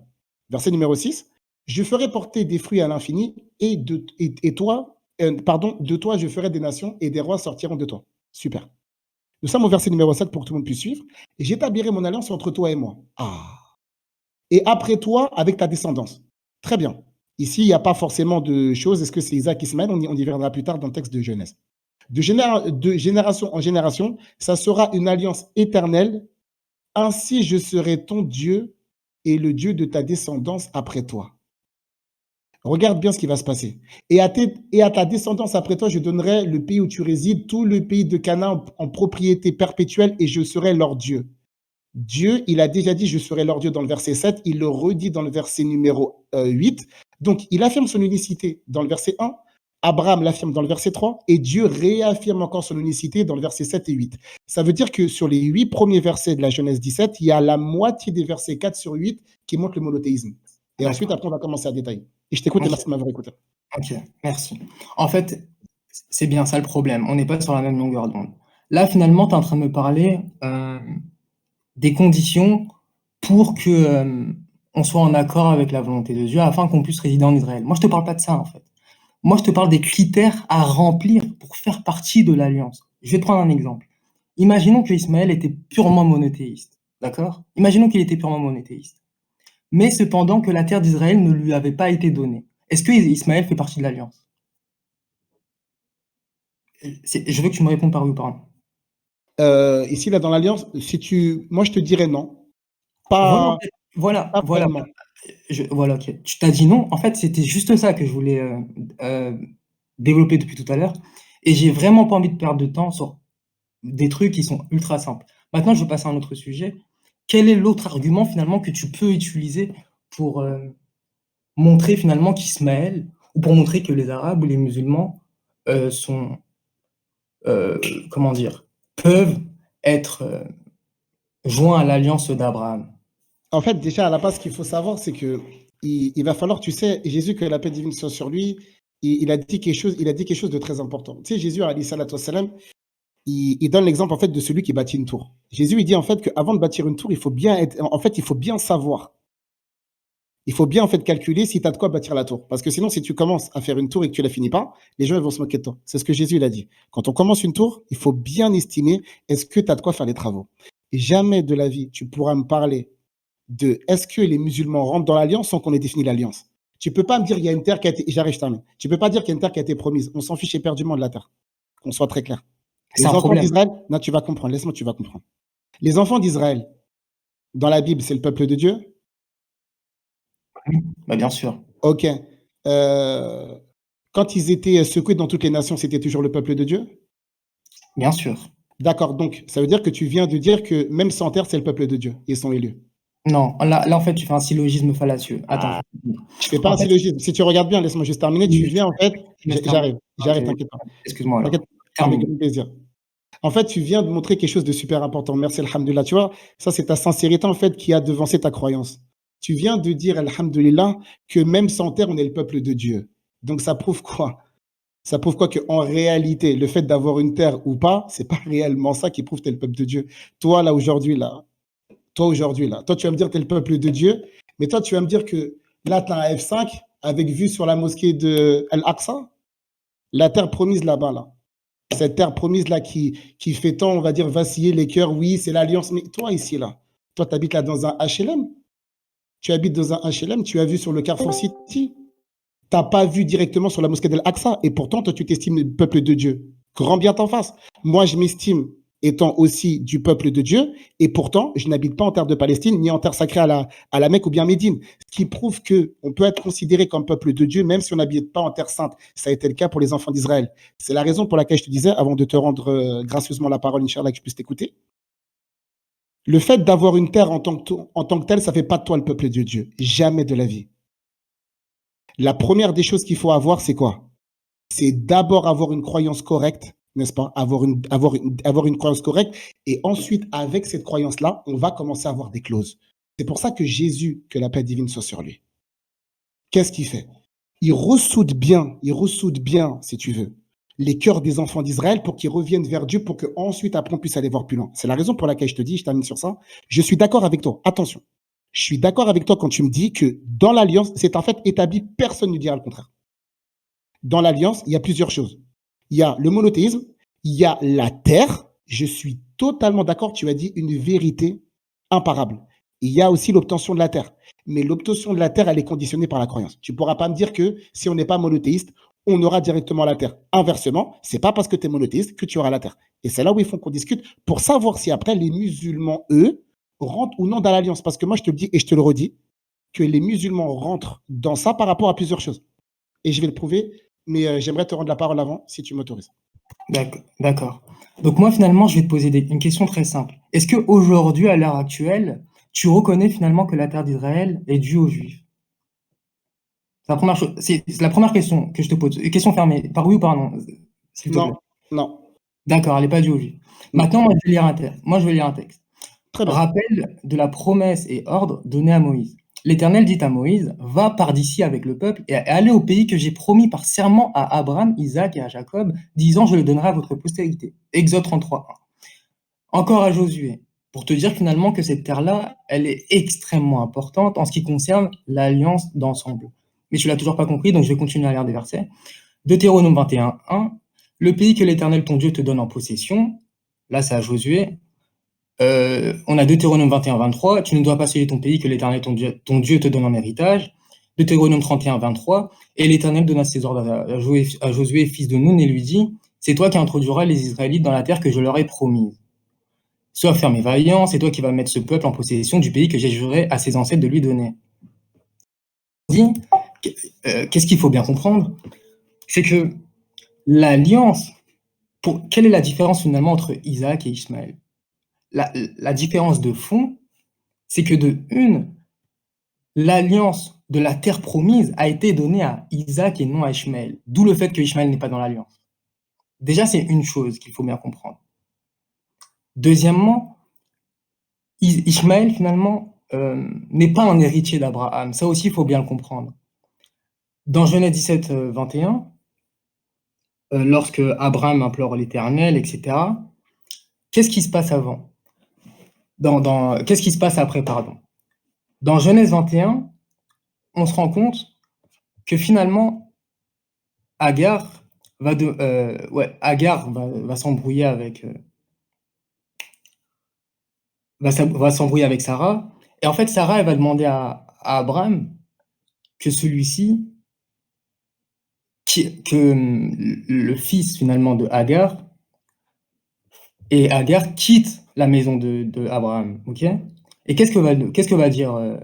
Verset numéro 6. Je ferai porter des fruits à l'infini et de toi je ferai des nations et des rois sortiront de toi. Super. Nous sommes au verset numéro 7 pour que tout le monde puisse suivre. Et j'établirai mon alliance entre toi et moi. Et après toi, avec ta descendance. Très bien. Ici, il n'y a pas forcément de choses. Est-ce que c'est Isaac, Ismaël? On y reviendra plus tard dans le texte de Genèse. De génération en génération, ça sera une alliance éternelle. Ainsi, je serai ton Dieu et le Dieu de ta descendance après toi. Regarde bien ce qui va se passer. Et à ta descendance après toi, je donnerai le pays où tu résides, tout le pays de Canaan en propriété perpétuelle, et je serai leur Dieu. Dieu, il a déjà dit, je serai leur Dieu dans le verset 7, il le redit dans le verset numéro 8. Donc, il affirme son unicité dans le verset 1, Abraham l'affirme dans le verset 3, et Dieu réaffirme encore son unicité dans le verset 7 et 8. Ça veut dire que sur les 8 premiers versets de la Genèse 17, il y a la moitié des versets 4 sur 8 qui montrent le monothéisme. Et ensuite, après, on va commencer à détailler. Et je t'écoute et merci de m'avoir écouté. Ok, merci. En fait, c'est bien ça le problème. On n'est pas sur la même longueur d'onde. Là, finalement, tu es en train de me parler des conditions pour que on soit en accord avec la volonté de Dieu afin qu'on puisse résider en Israël. Moi, je te parle pas de ça, en fait. Moi, je te parle des critères à remplir pour faire partie de l'alliance. Je vais te prendre un exemple. Imaginons que Ismaël était purement monothéiste, d'accord? Imaginons qu'il était purement monothéiste. Mais cependant que la terre d'Israël ne lui avait pas été donnée. Est-ce que Ismaël fait partie de l'alliance? Je veux que tu me répondes par oui ou par non. Ici, là, dans l'alliance, moi, je te dirais non. Pas Voilà. vraiment. Voilà, ok. Tu t'as dit non. En fait, c'était juste ça que je voulais développer depuis tout à l'heure. Et j'ai vraiment pas envie de perdre de temps sur des trucs qui sont ultra simples. Maintenant, je vais passer à un autre sujet. Quel est l'autre argument finalement que tu peux utiliser pour montrer finalement qu'Ismaël, ou pour montrer que les Arabes ou les musulmans sont, comment dire, peuvent être joints à l'alliance d'Abraham? En fait, déjà, à la base, ce qu'il faut savoir, c'est que il va falloir, tu sais, Jésus, que la paix divine soit sur lui, il a dit quelque chose de très important. Tu sais, Jésus, alayhi salatu wassalam, il donne l'exemple, en fait, de celui qui bâtit une tour. Jésus, il dit, en fait, qu'avant de bâtir une tour, il faut bien être, en fait, il faut bien savoir. Il faut bien, en fait, calculer si tu as de quoi bâtir la tour. Parce que sinon, si tu commences à faire une tour et que tu la finis pas, les gens, ils vont se moquer de toi. C'est ce que Jésus, il a dit. Quand on commence une tour, il faut bien estimer, est-ce que tu as de quoi faire les travaux? Et jamais de la vie, tu pourras me parler de est-ce que les musulmans rentrent dans l'alliance sans qu'on ait défini l'alliance. Tu peux pas me dire il y a une terre qui a été, j'arrive, je termine. Tu peux pas dire qu'il y a une terre qui a été promise. On s'en fiche éperdument de la terre. Qu'on soit très clair. C'est Les un enfants problème. d'Israël, non, tu vas comprendre. Laisse-moi, tu vas comprendre. Les enfants d'Israël, dans la Bible, c'est le peuple de Dieu. Oui, bah, bien sûr, Ok. Euh, Quand ils étaient secoués dans toutes les nations, c'était toujours le peuple de Dieu. bien sûr. D'accord. Donc, ça veut dire que tu viens de dire que même sans terre, c'est le peuple de Dieu. Ils sont élus. Non, là, en fait, tu fais un syllogisme fallacieux. Attends, Ah, je fais pas en un fait, syllogisme. Si tu regardes bien, laisse-moi juste terminer. Tu oui, viens, en fait, je me laisse terminer. j'arrive, OK, t'inquiète pas. excuse-moi alors. T'inquiète, avec Termine. grand plaisir. En fait, tu viens de montrer quelque chose de super important. Merci, alhamdoulilah. Tu vois, ça, c'est ta sincérité, en fait, qui a devancé ta croyance. Tu viens de dire, alhamdoulilah, que même sans terre, on est le peuple de Dieu. Donc, ça prouve quoi? Ça prouve quoi? Qu'en réalité, le fait d'avoir une terre ou pas, c'est pas réellement ça qui prouve que tu es le peuple de Dieu. Toi, là, aujourd'hui, là, toi, tu vas me dire que tu es le peuple de Dieu, mais toi, tu vas me dire que là, tu as un F5 avec vue sur la mosquée de Al-Aqsa, la terre promise là-bas, là. Cette terre promise là qui fait tant, on va dire, vaciller les cœurs. Oui, c'est l'alliance. Mais toi, ici, là, toi, tu habites là dans un HLM. Tu habites dans un HLM, tu as vu sur le Carrefour City. Tu n'as pas vu directement sur la mosquée d'Al-Aqsa. Et pourtant, toi, tu t'estimes le peuple de Dieu. Grand bien t'en face. Moi, je m'estime étant aussi du peuple de Dieu. Et pourtant, je n'habite pas en terre de Palestine, ni en terre sacrée à la Mecque ou bien Médine. Ce qui prouve qu'on peut être considéré comme peuple de Dieu, même si on n'habite pas en terre sainte. Ça a été le cas pour les enfants d'Israël. C'est la raison pour laquelle je te disais, avant de te rendre gracieusement la parole, Inch'Allah, que je puisse t'écouter, le fait d'avoir une terre en tant que telle, ça ne fait pas de toi le peuple de Dieu. Jamais de la vie. La première des choses qu'il faut avoir, c'est quoi? C'est d'abord avoir une croyance correcte, n'est-ce pas? Avoir une croyance correcte. Et ensuite, avec cette croyance-là, on va commencer à avoir des clauses. C'est pour ça que Jésus, que la paix divine soit sur lui, qu'est-ce qu'il fait? Il ressoude bien, si tu veux, les cœurs des enfants d'Israël pour qu'ils reviennent vers Dieu, pour qu'ensuite, après, on puisse aller voir plus loin. C'est la raison pour laquelle je te dis, je termine sur ça, je suis d'accord avec toi. Attention, je suis d'accord avec toi quand tu me dis que dans l'alliance, c'est en fait établi, personne ne dira le contraire. Dans l'alliance, il y a plusieurs choses. Il y a le monothéisme, il y a la terre. Je suis totalement d'accord, tu as dit une vérité imparable. Il y a aussi l'obtention de la terre. Mais l'obtention de la terre, elle est conditionnée par la croyance. Tu ne pourras pas me dire que si on n'est pas monothéiste, on aura directement la terre. Inversement, c'est pas parce que tu es monothéiste que tu auras la terre. Et c'est là où il faut qu'on discute pour savoir si après les musulmans, eux, rentrent ou non dans l'alliance. Parce que moi, je te le dis et je te le redis, que les musulmans rentrent dans ça par rapport à plusieurs choses. Et je vais le prouver, mais j'aimerais te rendre la parole avant, si tu m'autorises. D'accord. Donc moi, finalement, je vais te poser une question très simple. Est-ce qu'aujourd'hui, à l'heure actuelle, tu reconnais finalement que la terre d'Israël est due aux Juifs? C'est la première chose. C'est la première question que je te pose. Une question fermée. Par oui ou par non, s'il te Non, plaît. non, D'accord, elle n'est pas due aux Juifs. non. Maintenant, moi, je vais lire un texte. Très bien. Rappel de la promesse et ordre donné à Moïse. L'Éternel dit à Moïse, va par d'ici avec le peuple et allez au pays que j'ai promis par serment à Abraham, Isaac et à Jacob, disant je le donnerai à votre postérité. Exode 33. Encore à Josué, pour te dire finalement que cette terre-là, elle est extrêmement importante en ce qui concerne l'alliance d'ensemble. Mais tu l'as toujours pas compris, donc je vais continuer à lire des versets. Deutéronome 21:1, le pays que l'Éternel ton Dieu te donne en possession, là c'est à Josué, on a Deutéronome 21:23, tu ne dois pas céder ton pays que l'Éternel ton Dieu te donne en héritage. Deutéronome 31:23, et l'Éternel donna ses ordres à Josué, fils de Nun, et lui dit, c'est toi qui introduiras les Israélites dans la terre que je leur ai promise. Sois ferme et vaillant, c'est toi qui vas mettre ce peuple en possession du pays que j'ai juré à ses ancêtres de lui donner. Qu'est-ce qu'il faut bien comprendre? C'est que l'alliance, quelle est la différence finalement entre Isaac et Ismaël? La différence de fond, c'est que de une, l'alliance de la terre promise a été donnée à Isaac et non à Ishmaël. D'où le fait que Ishmaël n'est pas dans l'alliance. Déjà, c'est une chose qu'il faut bien comprendre. Deuxièmement, Ishmaël, finalement, n'est pas un héritier d'Abraham. Ça aussi, il faut bien le comprendre. Dans Genèse 17, 21, lorsque Abraham implore l'Éternel, etc., qu'est-ce qui se passe avant? Qu'est-ce qui se passe après, pardon? Dans Genèse 21, on se rend compte que finalement, Agar va s'embrouiller avec, va s'embrouiller avec Sarah. Et en fait, Sarah, elle va demander à Abraham que celui-ci, que le fils finalement de Agar, et Agar quitte la maison de Abraham, ok? Et qu'est-ce que va dire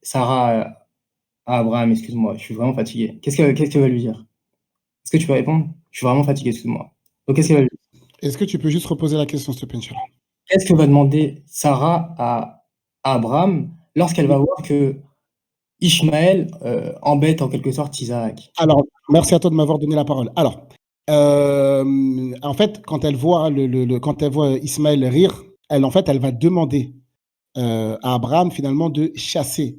Sarah à Abraham? Excuse-moi, je suis vraiment fatigué. Qu'est-ce que va lui dire? Est-ce que tu peux répondre? Je suis vraiment fatigué, excuse-moi. Donc, qu'est-ce qu'elle va lui dire? Est-ce que tu peux juste reposer la question, s'il te plaît, Inch'Allah? Qu'est-ce que va demander Sarah à Abraham lorsqu'elle va voir que Ishmaël embête en quelque sorte Isaac? Alors, merci à toi de m'avoir donné la parole. Alors, en fait, quand elle voit quand elle voit Ismaël rire, en fait, elle va demander à Abraham finalement de chasser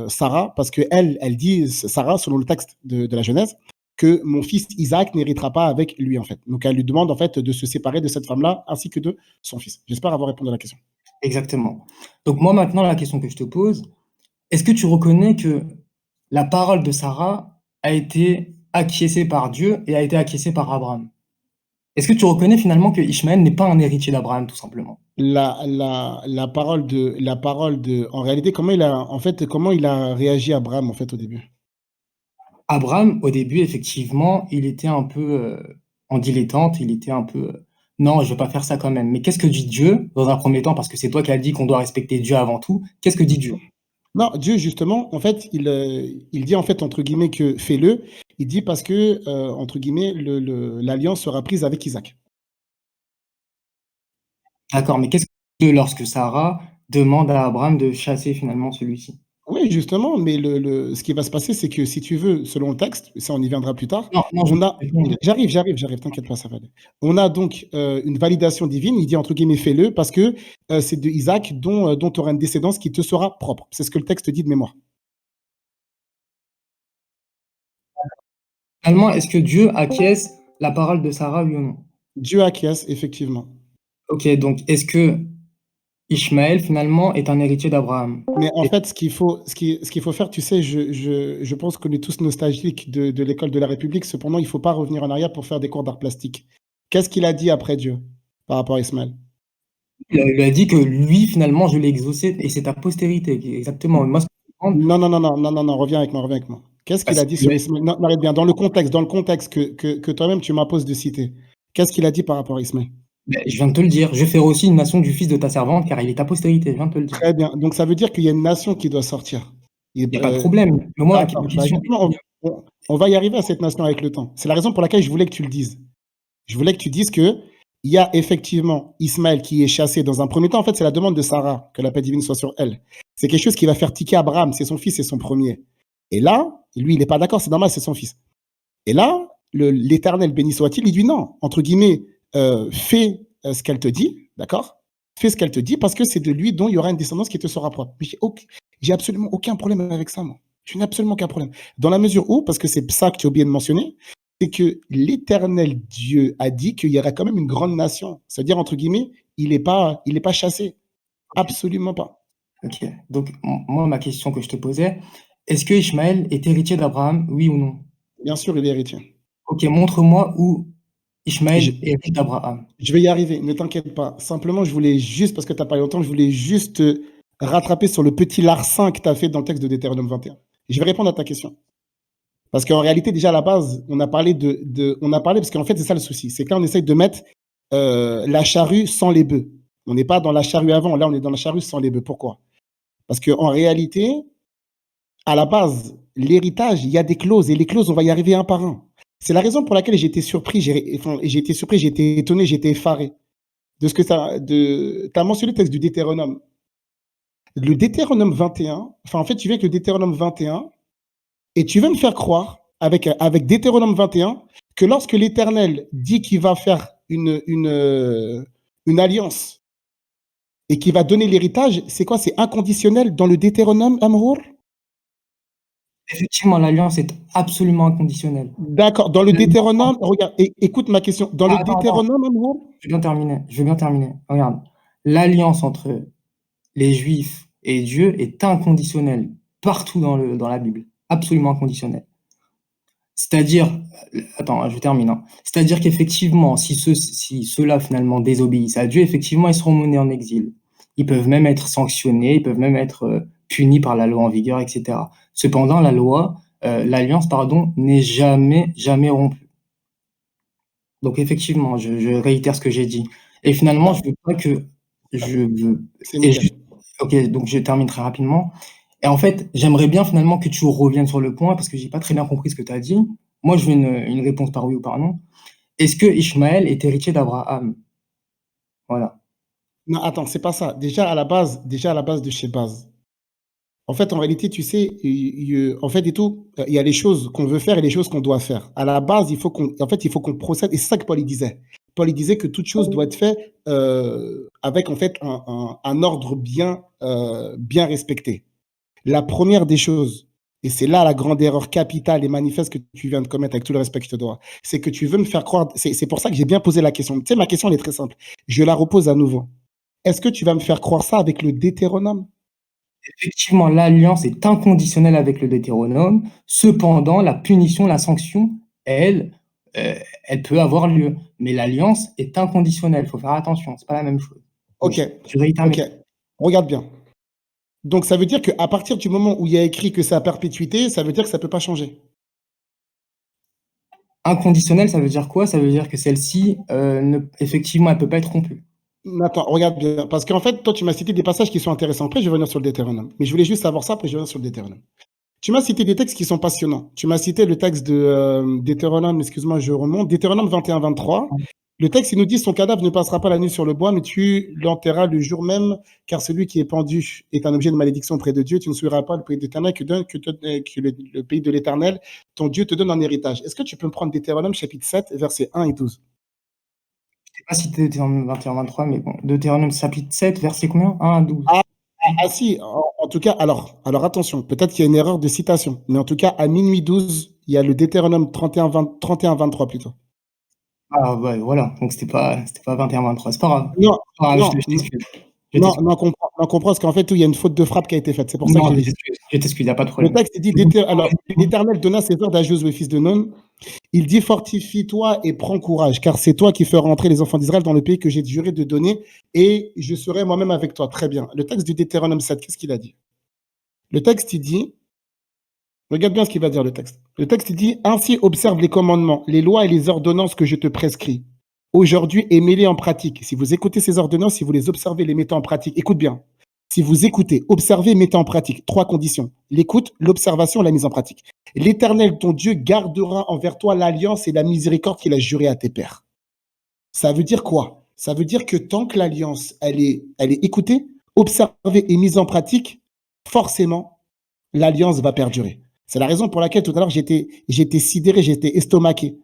Sarah, parce que elle dit, Sarah, selon le texte de la Genèse, que mon fils Isaac n'héritera pas avec lui, en fait. Donc, elle lui demande en fait de se séparer de cette femme-là ainsi que de son fils. J'espère avoir répondu à la question. Exactement. Donc moi maintenant, la question que je te pose, est-ce que tu reconnais que la parole de Sarah a été acquiescée par Dieu et a été acquiescée par Abraham? Est-ce que tu reconnais finalement que Ishmaël n'est pas un héritier d'Abraham, tout simplement? La parole de, en réalité, comment il a réagi Abraham en fait au début? Abraham, au début, effectivement, il était un peu en dilettante, il était un peu non, je vais pas faire ça quand même. Mais qu'est-ce que dit Dieu dans un premier temps? Parce que c'est toi qui as dit qu'on doit respecter Dieu avant tout. Qu'est-ce que dit Dieu? Non, Dieu justement, en fait, il dit en fait entre guillemets que fais-le. Il dit parce que entre guillemets l'alliance sera prise avec Isaac. D'accord, mais qu'est-ce que Dieu lorsque Sarah demande à Abraham de chasser finalement celui-ci? Oui, justement, mais ce qui va se passer, c'est que si tu veux, selon le texte, ça on y viendra plus tard, Non, non, je on a, répondre. j'arrive, t'inquiète pas, ça va aller. On a donc une validation divine. Il dit entre guillemets fais-le parce que c'est de Isaac dont tu auras une descendance qui te sera propre. C'est ce que le texte dit de mémoire. Finalement, est-ce que Dieu acquiesce la parole de Sarah, oui ou non? Dieu acquiesce effectivement. Ok, donc est-ce que Ishmaël finalement est un héritier d'Abraham? Mais en Et fait, ce qu'il faut faire, tu sais, je pense qu'on est tous nostalgiques de l'école de la République. Cependant, il ne faut pas revenir en arrière pour faire des cours d'art plastique. Qu'est-ce qu'il a dit après Dieu par rapport à Ismaël? il lui a dit que lui, finalement, je l'ai exaucé et c'est ta postérité. Exactement. Moi, ce que je demande, Non, non, non, non, non, non, non, reviens avec moi, reviens avec moi. Qu'est-ce qu'il parce a dit sur que Ismaël? Non, non, arrête bien. Dans le contexte que toi-même tu m'imposes de citer. Qu'est-ce qu'il a dit par rapport à Ismaël? ben, je viens de te le dire, je ferai aussi une nation du fils de ta servante, car il est ta postérité, je viens de te le dire. Très bien. Donc ça veut dire qu'il y a une nation qui doit sortir. Et, Il n'y a pas de problème. Mais moi, ma d'accord. Bah, question est justement, on va y arriver à cette nation avec le temps. C'est la raison pour laquelle je voulais que tu le dises. Je voulais que tu dises que il y a effectivement Ismaël qui est chassé dans un premier temps. En fait, c'est la demande de Sarah, que la paix divine soit sur elle. C'est quelque chose qui va faire tiquer Abraham. C'est son fils, c'est son premier. Et là, lui, il n'est pas d'accord. C'est normal, c'est son fils. Et là, l'Éternel béni soit-il, il dit non, entre guillemets, fais ce qu'elle te dit, d'accord? Fais ce qu'elle te dit parce que c'est de lui dont il y aura une descendance qui te sera propre. Mais j'ai absolument aucun problème avec ça, moi. Je n'ai absolument aucun problème. Dans la mesure où, parce que c'est ça que tu as oublié de mentionner, c'est que l'Éternel Dieu a dit qu'il y aura quand même une grande nation. C'est-à-dire, entre guillemets, il est pas chassé. OK. Absolument pas. OK. Donc, moi, ma question que je te posais, est-ce que Ishmaël est héritier d'Abraham, oui ou non? Bien sûr, il est héritier. OK, montre-moi où Je, Ishmaël hérite d'Abraham. Je vais y arriver, ne t'inquiète pas. Simplement, je voulais juste, parce que tu n'as pas eu longtemps, je voulais juste te rattraper sur le petit larcin que tu as fait dans le texte de Deutéronome 21. Je vais répondre à ta question. Parce qu'en réalité, déjà à la base, on a parlé on a parlé, parce qu'en fait, c'est ça le souci. C'est que là, on essaye de mettre la charrue sans les bœufs. On n'est pas dans la charrue avant, là, on est dans la charrue sans les bœufs. Pourquoi? Parce qu'en réalité, à la base, l'héritage, il y a des clauses, et les clauses, on va y arriver un par un. C'est la raison pour laquelle j'ai été surpris, j'ai été étonné, j'ai été effaré de ce que tu as mentionné le texte du Deutéronome. Le Deutéronome 21, enfin en fait, tu viens avec le Deutéronome 21 et tu veux me faire croire avec Deutéronome 21 que lorsque l'Éternel dit qu'il va faire une alliance et qui va donner l'héritage, c'est quoi? C'est inconditionnel dans le Deutéronome, Amrour? Effectivement, l'alliance est absolument inconditionnelle. D'accord. Dans le L'alliance Deutéronome, regarde, écoute ma question. Dans le attends, Deutéronome, Amrour, je vais bien terminer, je vais bien terminer. Regarde, l'alliance entre les Juifs et Dieu est inconditionnelle partout dans la Bible, absolument inconditionnelle. C'est-à-dire, attends, je termine, hein. C'est-à-dire qu'effectivement, si ceux-là finalement désobéissent à Dieu, effectivement, ils seront menés en exil. Ils peuvent même être sanctionnés, ils peuvent même être punis par la loi en vigueur, etc. Cependant, l'alliance, pardon, n'est jamais rompue. Donc effectivement, je réitère ce que j'ai dit. Et finalement, je veux pas que je veux c'est et nickel. juste OK, donc je termine très rapidement. Et en fait, j'aimerais bien finalement que tu reviennes sur le point parce que j'ai pas très bien compris ce que tu as dit. Moi, je veux une réponse par oui ou par non. Est-ce que Ishmaël est héritier d'Abraham? Voilà. Non, attends, c'est pas ça. Déjà à la base de chez base. En fait, en réalité, tu sais, en fait, et tout, il y a les choses qu'on veut faire et les choses qu'on doit faire. À la base, il faut qu'on procède. Et c'est ça que Paul il disait. Paul il disait que toute chose doit être faite avec en fait un ordre bien respecté. La première des choses, et c'est là la grande erreur capitale et manifeste que tu viens de commettre avec tout le respect que je te dois, c'est que tu veux me faire croire. C'est pour ça que j'ai bien posé la question. Tu sais, ma question elle est très simple. Je la repose à nouveau. Est-ce que tu vas me faire croire ça avec le Deutéronome? Effectivement, l'alliance est inconditionnelle avec le Deutéronome. Cependant, la punition, la sanction, elle, elle peut avoir lieu. Mais l'alliance est inconditionnelle. Il faut faire attention. C'est pas la même chose. Donc, Ok, je réitère mes ok. Regarde bien. Donc ça veut dire qu'à partir du moment où il y a écrit que c'est à perpétuité, ça veut dire que ça ne peut pas changer. inconditionnel, ça veut dire quoi? Ça veut dire que celle-ci, effectivement, elle peut pas être rompue. Attends, regarde bien. Parce qu'en fait, toi, tu m'as cité des passages qui sont intéressants. Après, je vais revenir sur le Deutéronome. Mais je voulais juste savoir ça, après, je vais revenir sur le Deutéronome. Tu m'as cité des textes qui sont passionnants. Tu m'as cité le texte de Deutéronome, excuse-moi, je remonte. Deutéronome 21-23. Le texte, il nous dit, son cadavre ne passera pas la nuit sur le bois, mais tu l'enterras le jour même, car celui qui est pendu est un objet de malédiction auprès de Dieu. Tu ne souilleras pas le pays de l'Éternel que le pays de l'Éternel, ton Dieu te donne en héritage. Est-ce que tu peux me prendre Deutéronome chapitre 7, versets 1 et 12? Je sais pas si c'était Deutéronome 21-23, mais bon, Deutéronome chapitre 7, verset combien? 1 à 12. Ah si, en tout cas, alors attention, peut-être qu'il y a une erreur de citation, mais en tout cas, à minuit 12, il y a le Deutéronome 31-23 plutôt. Ah ouais, voilà, donc c'était pas 21-23, c'est pas grave. Non, C'est pas grave, non, je t'excuse. Je non, t'excuse. non, comprends, parce qu'en fait, il y a une faute de frappe qui a été faite. C'est pour ça que Non, j'ai dit. je t'excuse, y a pas de Le problème. texte dit, alors, l'Éternel donna ses ordres à Josué, fils de Nun. Il dit, fortifie-toi et prends courage, car c'est toi qui feras entrer les enfants d'Israël dans le pays que j'ai juré de donner, et je serai moi-même avec toi. Très bien. Le texte du Deutéronome 7, qu'est-ce qu'il a dit? Le texte, il dit, regarde bien ce qu'il va dire le texte. Le texte il dit, ainsi observe les commandements, les lois et les ordonnances que je te prescris aujourd'hui et mets-les en pratique. Si vous écoutez ces ordonnances, si vous les observez, les mettez en pratique, écoute bien. Si vous écoutez, observez, mettez en pratique. Trois conditions. L'écoute, l'observation, la mise en pratique. L'Éternel, ton Dieu, gardera envers toi l'alliance et la miséricorde qu'il a jurée à tes pères. Ça veut dire quoi? Ça veut dire que tant que l'alliance, elle est écoutée, observée et mise en pratique, forcément, l'alliance va perdurer. C'est la raison pour laquelle tout à l'heure j'étais sidéré, j'étais estomaqué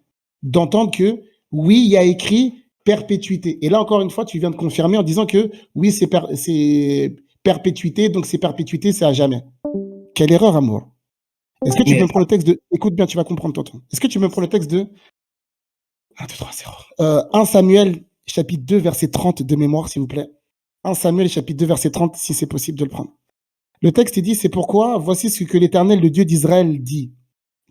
d'entendre que oui, il y a écrit perpétuité. Et là encore une fois, tu viens de confirmer en disant que oui, c'est perpétuité, donc c'est perpétuité, c'est à jamais. Quelle erreur, amour. Est-ce que tu peux Mais me prendre le texte de... Écoute bien, tu vas comprendre, tonton. Est-ce que tu me prends le texte de 1, 2, 3, 0. 1 Samuel, chapitre 2, verset 30 de mémoire, s'il vous plaît. 1 Samuel, chapitre 2, verset 30, si c'est possible de le prendre. Le texte il dit, c'est pourquoi, voici ce que l'Éternel, le Dieu d'Israël, dit.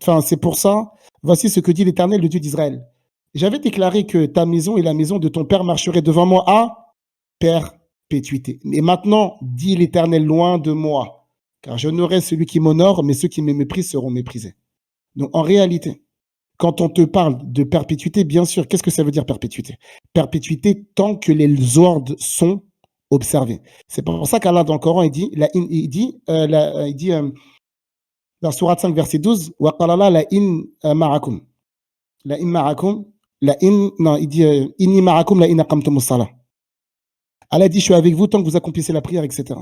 Enfin, c'est pour ça, voici ce que dit l'Éternel, le Dieu d'Israël. J'avais déclaré que ta maison et la maison de ton père marcheraient devant moi à perpétuité. Et maintenant, dit l'Éternel, loin de moi, car j'honorerai celui qui m'honore, mais ceux qui me méprisent seront méprisés. Donc, en réalité, quand on te parle de perpétuité, bien sûr, qu'est-ce que ça veut dire perpétuité? Perpétuité tant que les ordres sont observés. C'est pour ça qu'Allah dans le Coran, il dit dans Sourate 5, verset 12, « Wa qalala la in ma'akum » La in ma'akum, non, il dit inni ma'akum la in aqamtumus salah. Allah dit je suis avec vous tant que vous accomplissez la prière, etc.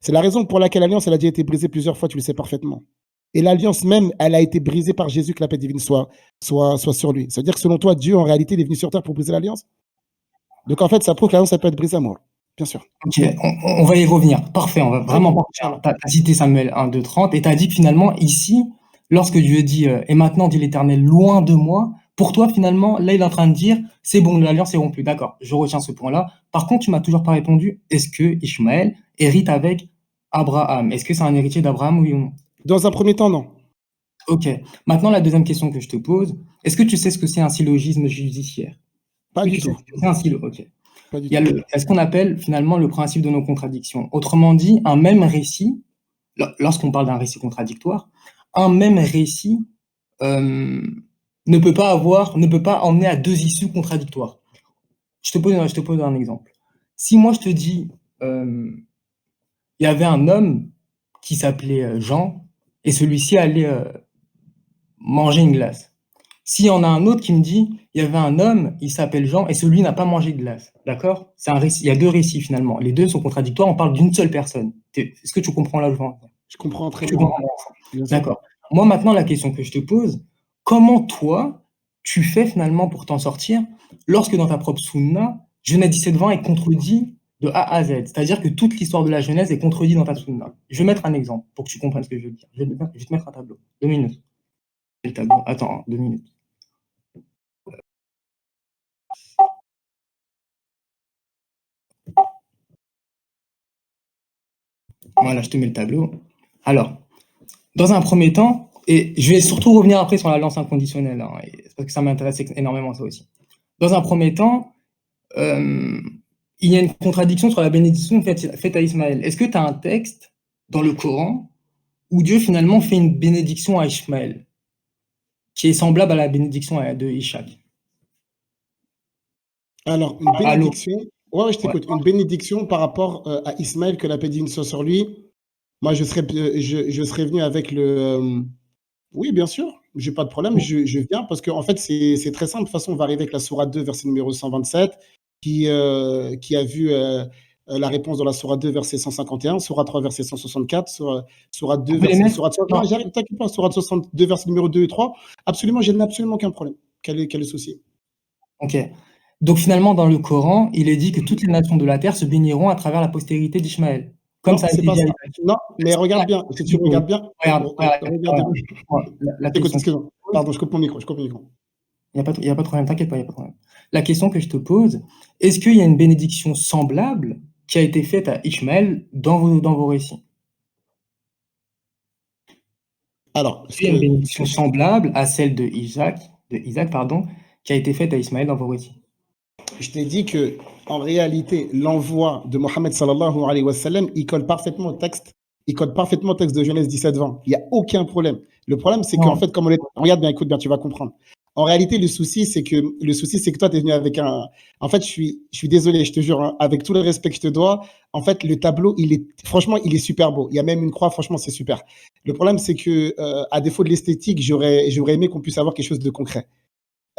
C'est la raison pour laquelle l'alliance elle a déjà été brisée plusieurs fois, tu le sais parfaitement. Et l'alliance même, elle a été brisée par Jésus, que la paix divine soit sur lui. C'est-à-dire que selon toi, Dieu en réalité il est venu sur terre pour briser l'alliance? Donc en fait, ça prouve que l'alliance, ça peut être brisée à mort. Bien sûr. Ok, on va y revenir. Parfait, on va vraiment partir. Tu as cité Samuel 1, 2, 30, et tu as dit que finalement, ici, lorsque Dieu dit et maintenant, dit l'Éternel, loin de moi, pour toi, finalement, là, il est en train de dire c'est bon, l'alliance est rompue. D'accord, je retiens ce point-là. Par contre, tu m'as toujours pas répondu est-ce que Ishmaël hérite avec Abraham? Est-ce que c'est un héritier d'Abraham, oui ou non? Dans un premier temps, non. Ok, maintenant, la deuxième question que je te pose est-ce que tu sais ce que c'est un syllogisme judiciaire? Pas Oui, du tu sais tout. ce que c'est un syllogisme, ok. Pas du Il y a tout. ce qu'on appelle finalement le principe de nos contradictions. Autrement dit, un même récit, lorsqu'on parle d'un récit contradictoire, un même récit euh, ne peut pas emmener à deux issues contradictoires. Je te pose un exemple. Si moi je te dis, il y avait un homme qui s'appelait Jean et celui-ci allait manger une glace. S'il y en a un autre qui me dit, il y avait un homme, il s'appelle Jean, et celui n'a pas mangé de glace. D'accord? C'est un récit. Il y a deux récits finalement. Les deux sont contradictoires. On parle d'une seule personne. Est-ce que tu comprends là où je veux en venir? Je comprends très Tu bien. comprends Bien sûr. D'accord. Moi maintenant, la question que je te pose, comment toi, tu fais finalement pour t'en sortir lorsque dans ta propre sunna, Genèse 17-20 est contredit de A à Z. C'est-à-dire que toute l'histoire de la Genèse est contredite dans ta sunna. Je vais mettre un exemple pour que tu comprennes ce que je veux dire. Je vais te mettre un tableau. 2 minutes. Le tableau. Attends, 2 minutes. Voilà, je te mets le tableau. Alors, dans un premier temps, et je vais surtout revenir après sur la lance inconditionnelle, hein, parce que ça m'intéresse énormément ça aussi. Dans un premier temps, euh, il y a une contradiction sur la bénédiction faite à Ismaël. Est-ce que tu as un texte dans le Coran où Dieu finalement fait une bénédiction à Ismaël, qui est semblable à la bénédiction de Ishaq? Alors, une Allô? bénédiction. Ouais, je Ouais. t'écoute. Une bénédiction par rapport à Ismaël, que la paix divine soit sur lui. Moi, je serais venu avec le. Oui, bien sûr. J'ai pas de problème. Je viens parce qu'en fait, c'est très simple. De toute façon, on va arriver avec la sourate 2, verset numéro 127, qui a vu la réponse dans la sourate 2, verset 151, sourate 3, verset 164, sourate 2, On peut les verset. mettre? Sourate, non, Non. j'arrive, t'inquiète pas, sourate 62, verset numéro 2 et 3. Absolument, je n'ai absolument aucun problème. Quel est le souci? Ok. Donc finalement, dans le Coran, il est dit que toutes les nations de la terre se béniront à travers la postérité d'Ishmaël, comme Non, ça a c'est été pas dit à ça. Isaac. Non, mais regarde bien. Si tu regardes bien, regarde. Regarde, la Écoute, question que je excuse-moi. te pose, Pardon, je coupe mon micro. Je coupe mon micro. il y a pas de problème, t'inquiète pas, il n'y a pas de problème. La question que je te pose, est-ce qu'il y a une bénédiction semblable qui a été faite à Ishmaël dans vos récits? Alors, Est-ce qu'il y a une bénédiction semblable à celle de Isaac, pardon, qui a été faite à Ismaël dans vos récits? je t'ai dit que, en réalité, l'envoi de Mohammed sallallahu alayhi wa sallam, il colle parfaitement au texte. Il colle parfaitement au texte de Genèse 17-20. Il n'y a aucun problème. Le problème, c'est qu'en Non. fait, comme on est. Regarde bien, écoute bien, tu vas comprendre. En réalité, le souci, c'est que toi, tu es venu avec un. En fait, je suis désolé, je te jure, hein, avec tout le respect que je te dois, en fait, le tableau, franchement, il est super beau. Il y a même une croix, franchement, c'est super. Le problème, c'est que, à défaut de l'esthétique, j'aurais aimé qu'on puisse avoir quelque chose de concret.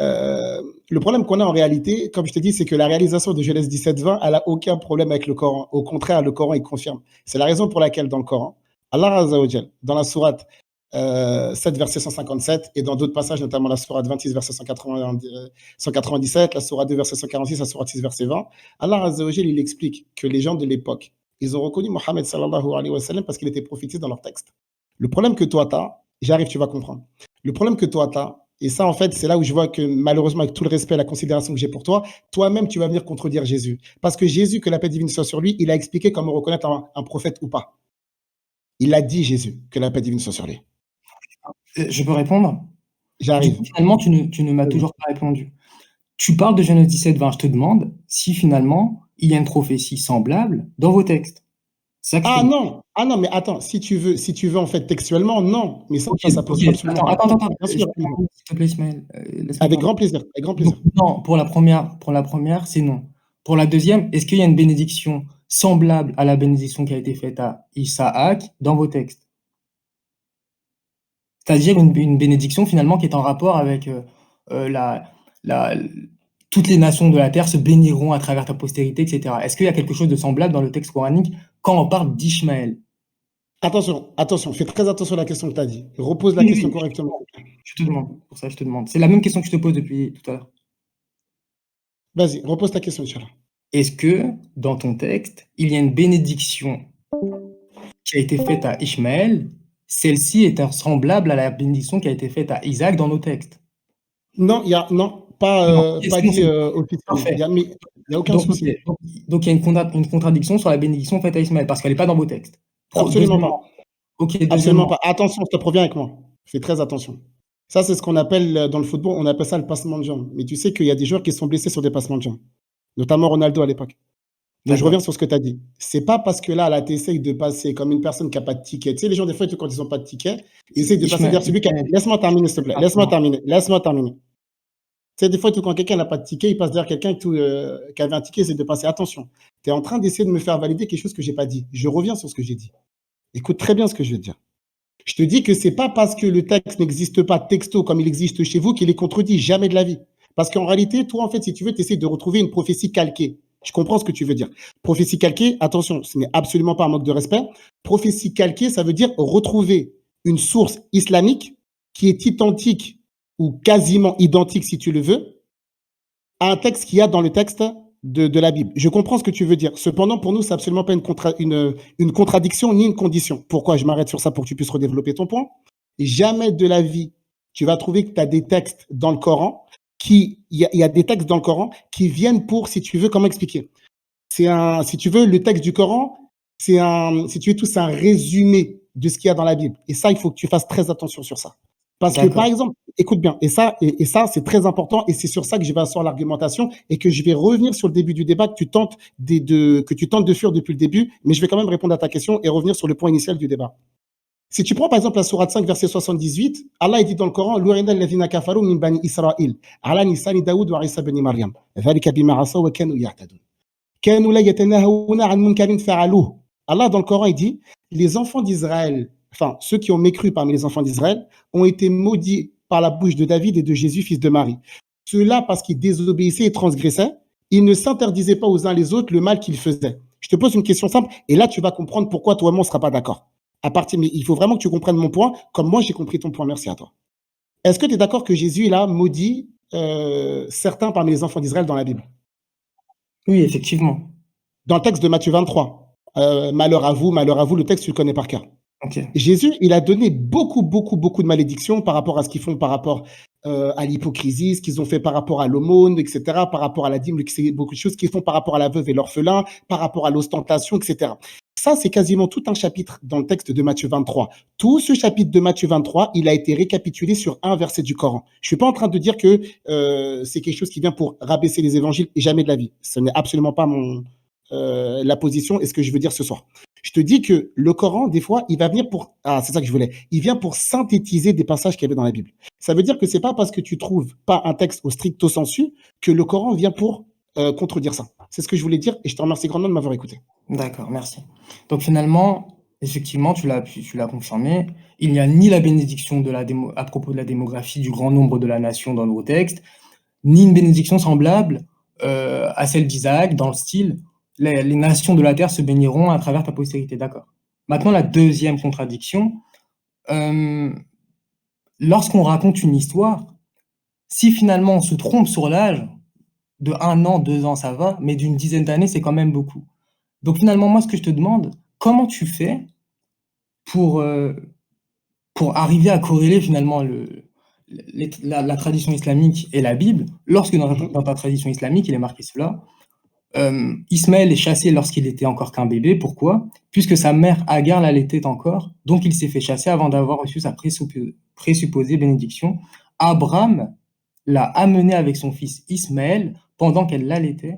Le problème qu'on a en réalité, comme je te dis, c'est que la réalisation de Genèse 17-20, elle n'a aucun problème avec le Coran. Au contraire, le Coran, il confirme. C'est la raison pour laquelle dans le Coran, Allah Azza wa Jal, dans la sourate 7, verset 157, et dans d'autres passages, notamment la sourate 26, verset 197, la sourate 2, verset 146, la sourate 6, verset 20, Allah Azza wa Jal, il explique que les gens de l'époque, ils ont reconnu Mohammed sallallahu alayhi wa sallam parce qu'il était prophétisé dans leur texte. Le problème que toi, tu as, j'arrive, tu vas comprendre. Le problème que toi, tu as, et ça, en fait, c'est là où je vois que malheureusement, avec tout le respect et la considération que j'ai pour toi, toi-même, tu vas venir contredire Jésus. Parce que Jésus, que la paix divine soit sur lui, il a expliqué comment reconnaître un prophète ou pas. Il a dit, Jésus, que la paix divine soit sur lui. Je peux répondre? Du J'arrive. coup, finalement, tu ne m'as toujours pas répondu. Tu parles de Genèse 17-20, je te demande si finalement il y a une prophétie semblable dans vos textes. C'est ça que je te demande. Ah non, mais attends, si tu veux en fait textuellement, non. Mais Ok, ça ok. pose absolument Attends, pas de attends, problème. attends. Bien Je sûr, te dis-moi. demande, s'il te plaît, Ismaël, laisse-moi Avec parler. grand plaisir, avec grand Donc, plaisir. non, pour la première, c'est non. Pour la deuxième, est-ce qu'il y a une bénédiction semblable à la bénédiction qui a été faite à Isaac dans vos textes? C'est-à-dire une bénédiction finalement qui est en rapport avec la, la, toutes les nations de la terre se béniront à travers ta postérité, etc. Est-ce qu'il y a quelque chose de semblable dans le texte coranique quand on parle d'Ishmaël? Attention, fais très attention à la question que tu as dit. Repose la Oui, question oui, correctement. je te demande. Pour ça, je te demande. C'est la même question que je te pose depuis tout à l'heure. Vas-y, repose ta question, Inch'Allah. Est-ce que, dans ton texte, il y a une bénédiction qui a été faite à Ishmaël, celle-ci est semblable à la bénédiction qui a été faite à Isaac dans nos textes? Non, non, Non, pas sinon dit c'est officiellement. parfait. Mais il n'y a aucun Donc, ok. souci. Donc il y a une contradiction sur la bénédiction faite à Ismaël parce qu'elle n'est pas dans vos textes. Absolument pas. Deuxièmement, ok, Absolument deuxièmement, pas. Attention, s'il te plaît, avec moi. Fais très attention. Ça, c'est ce qu'on appelle dans le football, on appelle ça le passement de jambes. Mais tu sais qu'il y a des joueurs qui sont blessés sur des passements de jambes, notamment Ronaldo à l'époque. Donc, je d'accord. reviens sur ce que tu as dit. C'est pas parce que là tu essayes de passer comme une personne qui a pas de ticket. Tu sais, les gens, des fois, quand ils ont pas de ticket, ils essayent de passer Ishmaël, derrière celui qui a. Laisse-moi terminer, s'il te plaît. Laisse-moi rapidement. terminer. Laisse-moi terminer. Tu sais, des fois, quand quelqu'un n'a pas de ticket, il passe derrière quelqu'un qui avait un ticket, c'est de passer. Attention, tu es en train d'essayer de me faire valider quelque chose que j'ai pas dit. Je reviens sur ce que j'ai dit. Écoute très bien ce que je vais te dire. Je te dis que c'est pas parce que le texte n'existe pas texto comme il existe chez vous qu'il est contredit. Jamais de la vie. Parce qu'en réalité, toi, en fait, si tu veux, tu essaies de retrouver une prophétie calquée. Je comprends ce que tu veux dire. Prophétie calquée, attention, ce n'est absolument pas un manque de respect. Prophétie calquée, ça veut dire retrouver une source islamique qui est identique ou quasiment identique, si tu le veux, à un texte qu'il y a dans le texte de la Bible. Je comprends ce que tu veux dire. Cependant, pour nous, c'est absolument pas une contradiction ni une condition. Pourquoi? Je m'arrête sur ça pour que tu puisses redévelopper ton point. Jamais de la vie, tu vas trouver que tu as des textes dans le Coran il y a des textes dans le Coran qui viennent pour, si tu veux, comment expliquer? Si tu veux, le texte du Coran, si tu veux, tout, c'est un résumé de ce qu'il y a dans la Bible. Et ça, il faut que tu fasses très attention sur ça. Parce que, par D'accord. exemple, écoute bien, et ça, c'est très important, et c'est sur ça que je vais asseoir l'argumentation, et que je vais revenir sur le début du débat que tu tentes de fuir depuis le début, mais je vais quand même répondre à ta question et revenir sur le point initial du débat. Si tu prends par exemple la sourate 5, verset 78, Allah dit dans le Coran, L'urina alladhina kafaru min bani Israël, ala nisani Daoud wa Isa bani Maryam, dhalika bima asaw wa kanu yahtadun. Kanu la yatanahawna an munkarin fa'aluh. Allah dans le Coran, il dit, les enfants d'Israël, enfin ceux qui ont mécru parmi les enfants d'Israël, ont été maudits par la bouche de David et de Jésus, fils de Marie. Ceux-là, parce qu'ils désobéissaient et transgressaient, ils ne s'interdisaient pas aux uns les autres le mal qu'ils faisaient. Je te pose une question simple, et là tu vas comprendre pourquoi toi et moi on ne sera pas d'accord. Mais il faut vraiment que tu comprennes mon point, comme moi j'ai compris ton point. Merci à toi. Est-ce que tu es d'accord que Jésus, il a maudit certains parmi les enfants d'Israël dans la Bible? Oui, effectivement. Dans le texte de Matthieu 23, malheur à vous, le texte, tu le connais par cœur. Ok. Jésus, il a donné beaucoup, beaucoup, beaucoup de malédictions par rapport à ce qu'ils font, par rapport à l'hypocrisie, ce qu'ils ont fait par rapport à l'aumône, etc., par rapport à la dîme, beaucoup de choses qu'ils font par rapport à la veuve et l'orphelin, par rapport à l'ostentation, etc. Ça, c'est quasiment tout un chapitre dans le texte de Matthieu 23. Tout ce chapitre de Matthieu 23, il a été récapitulé sur un verset du Coran. Je suis pas en train de dire que c'est quelque chose qui vient pour rabaisser les évangiles, et jamais de la vie. Ce n'est absolument pas la position et ce que je veux dire ce soir. Je te dis que le Coran, des fois, il va venir pour... Ah, c'est ça que je voulais. Il vient pour synthétiser des passages qu'il y avait dans la Bible. Ça veut dire que c'est pas parce que tu trouves pas un texte au stricto sensu que le Coran vient pour contredire ça. C'est ce que je voulais dire et je te remercie grandement de m'avoir écouté. D'accord, merci. Donc finalement, effectivement, tu l'as confirmé, il n'y a ni la bénédiction à propos de la démographie du grand nombre de la nation dans vos textes, ni une bénédiction semblable à celle d'Isaac, dans le style les nations de la terre se béniront à travers ta postérité. D'accord. Maintenant, la deuxième contradiction, lorsqu'on raconte une histoire, si finalement on se trompe sur l'âge, de 1 an, 2 ans, ça va, mais d'une dizaine d'années, c'est quand même beaucoup. Donc finalement, moi, ce que je te demande, comment tu fais pour, pour arriver à corréler finalement la tradition islamique et la Bible, lorsque dans ta tradition islamique, il est marqué cela, Ismaël est chassé lorsqu'il était encore qu'un bébé. Pourquoi? Puisque sa mère Agar l'allaitait encore, donc il s'est fait chasser avant d'avoir reçu sa présupposée bénédiction. Abraham l'a amené avec son fils Ismaël pendant qu'elle l'allaitait.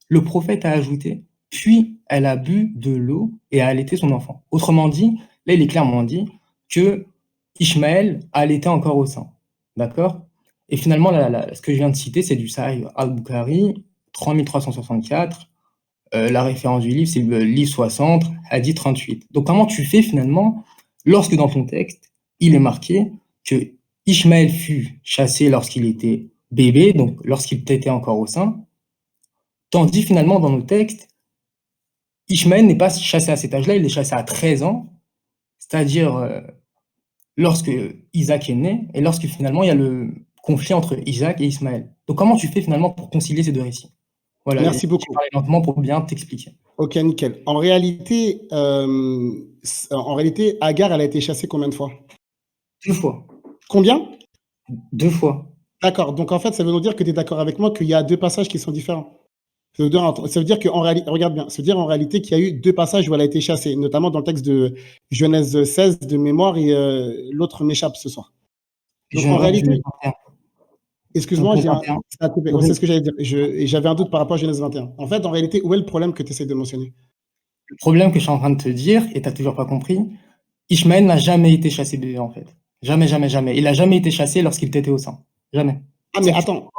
Le prophète a ajouté, puis elle a bu de l'eau et a allaité son enfant. Autrement dit, là il est clairement dit que Ishmaël allaitait encore au sein. D'accord? Et finalement, ce que je viens de citer, c'est du Sahih al-Bukhari, 3364. La référence du livre, c'est le livre 60, hadith 38. Donc comment tu fais finalement, lorsque dans ton texte, il est marqué que Ishmaël fut chassé lorsqu'il était bébé, donc lorsqu'il était encore au sein, tandis finalement dans nos textes, Ishmaël n'est pas chassé à cet âge-là, il est chassé à 13 ans, c'est-à-dire lorsque Isaac est né, et lorsque finalement il y a conflit entre Isaac et Ismaël. Donc comment tu fais finalement pour concilier ces deux récits? Voilà, Merci j'ai beaucoup. parlé lentement pour bien t'expliquer. Ok, nickel. En réalité, Agar, elle a été chassée combien de fois? 2 fois. Combien? 2 fois. D'accord. Donc en fait, ça veut nous dire que tu es d'accord avec moi qu'il y a deux passages qui sont différents. Ça veut dire qu'en réalité, regarde bien, ça veut dire en réalité qu'il y a eu deux passages où elle a été chassée, notamment dans le texte de Genèse 16 de mémoire et l'autre m'échappe ce soir. Donc en Genèse réalité, 21. excuse-moi, Genèse 21. ça a coupé. Ouais, c'est ce que j'allais dire. Et j'avais un doute par rapport à Genèse 21. En fait, en réalité, où est le problème que tu essaies de mentionner? Le problème que je suis en train de te dire, et tu n'as toujours pas compris, Ishmaël n'a jamais été chassé bébé, en fait. Jamais, jamais, jamais. Il n'a jamais été chassé lorsqu'il était au sein. Jamais. Ah, mais C'est que tu... attends,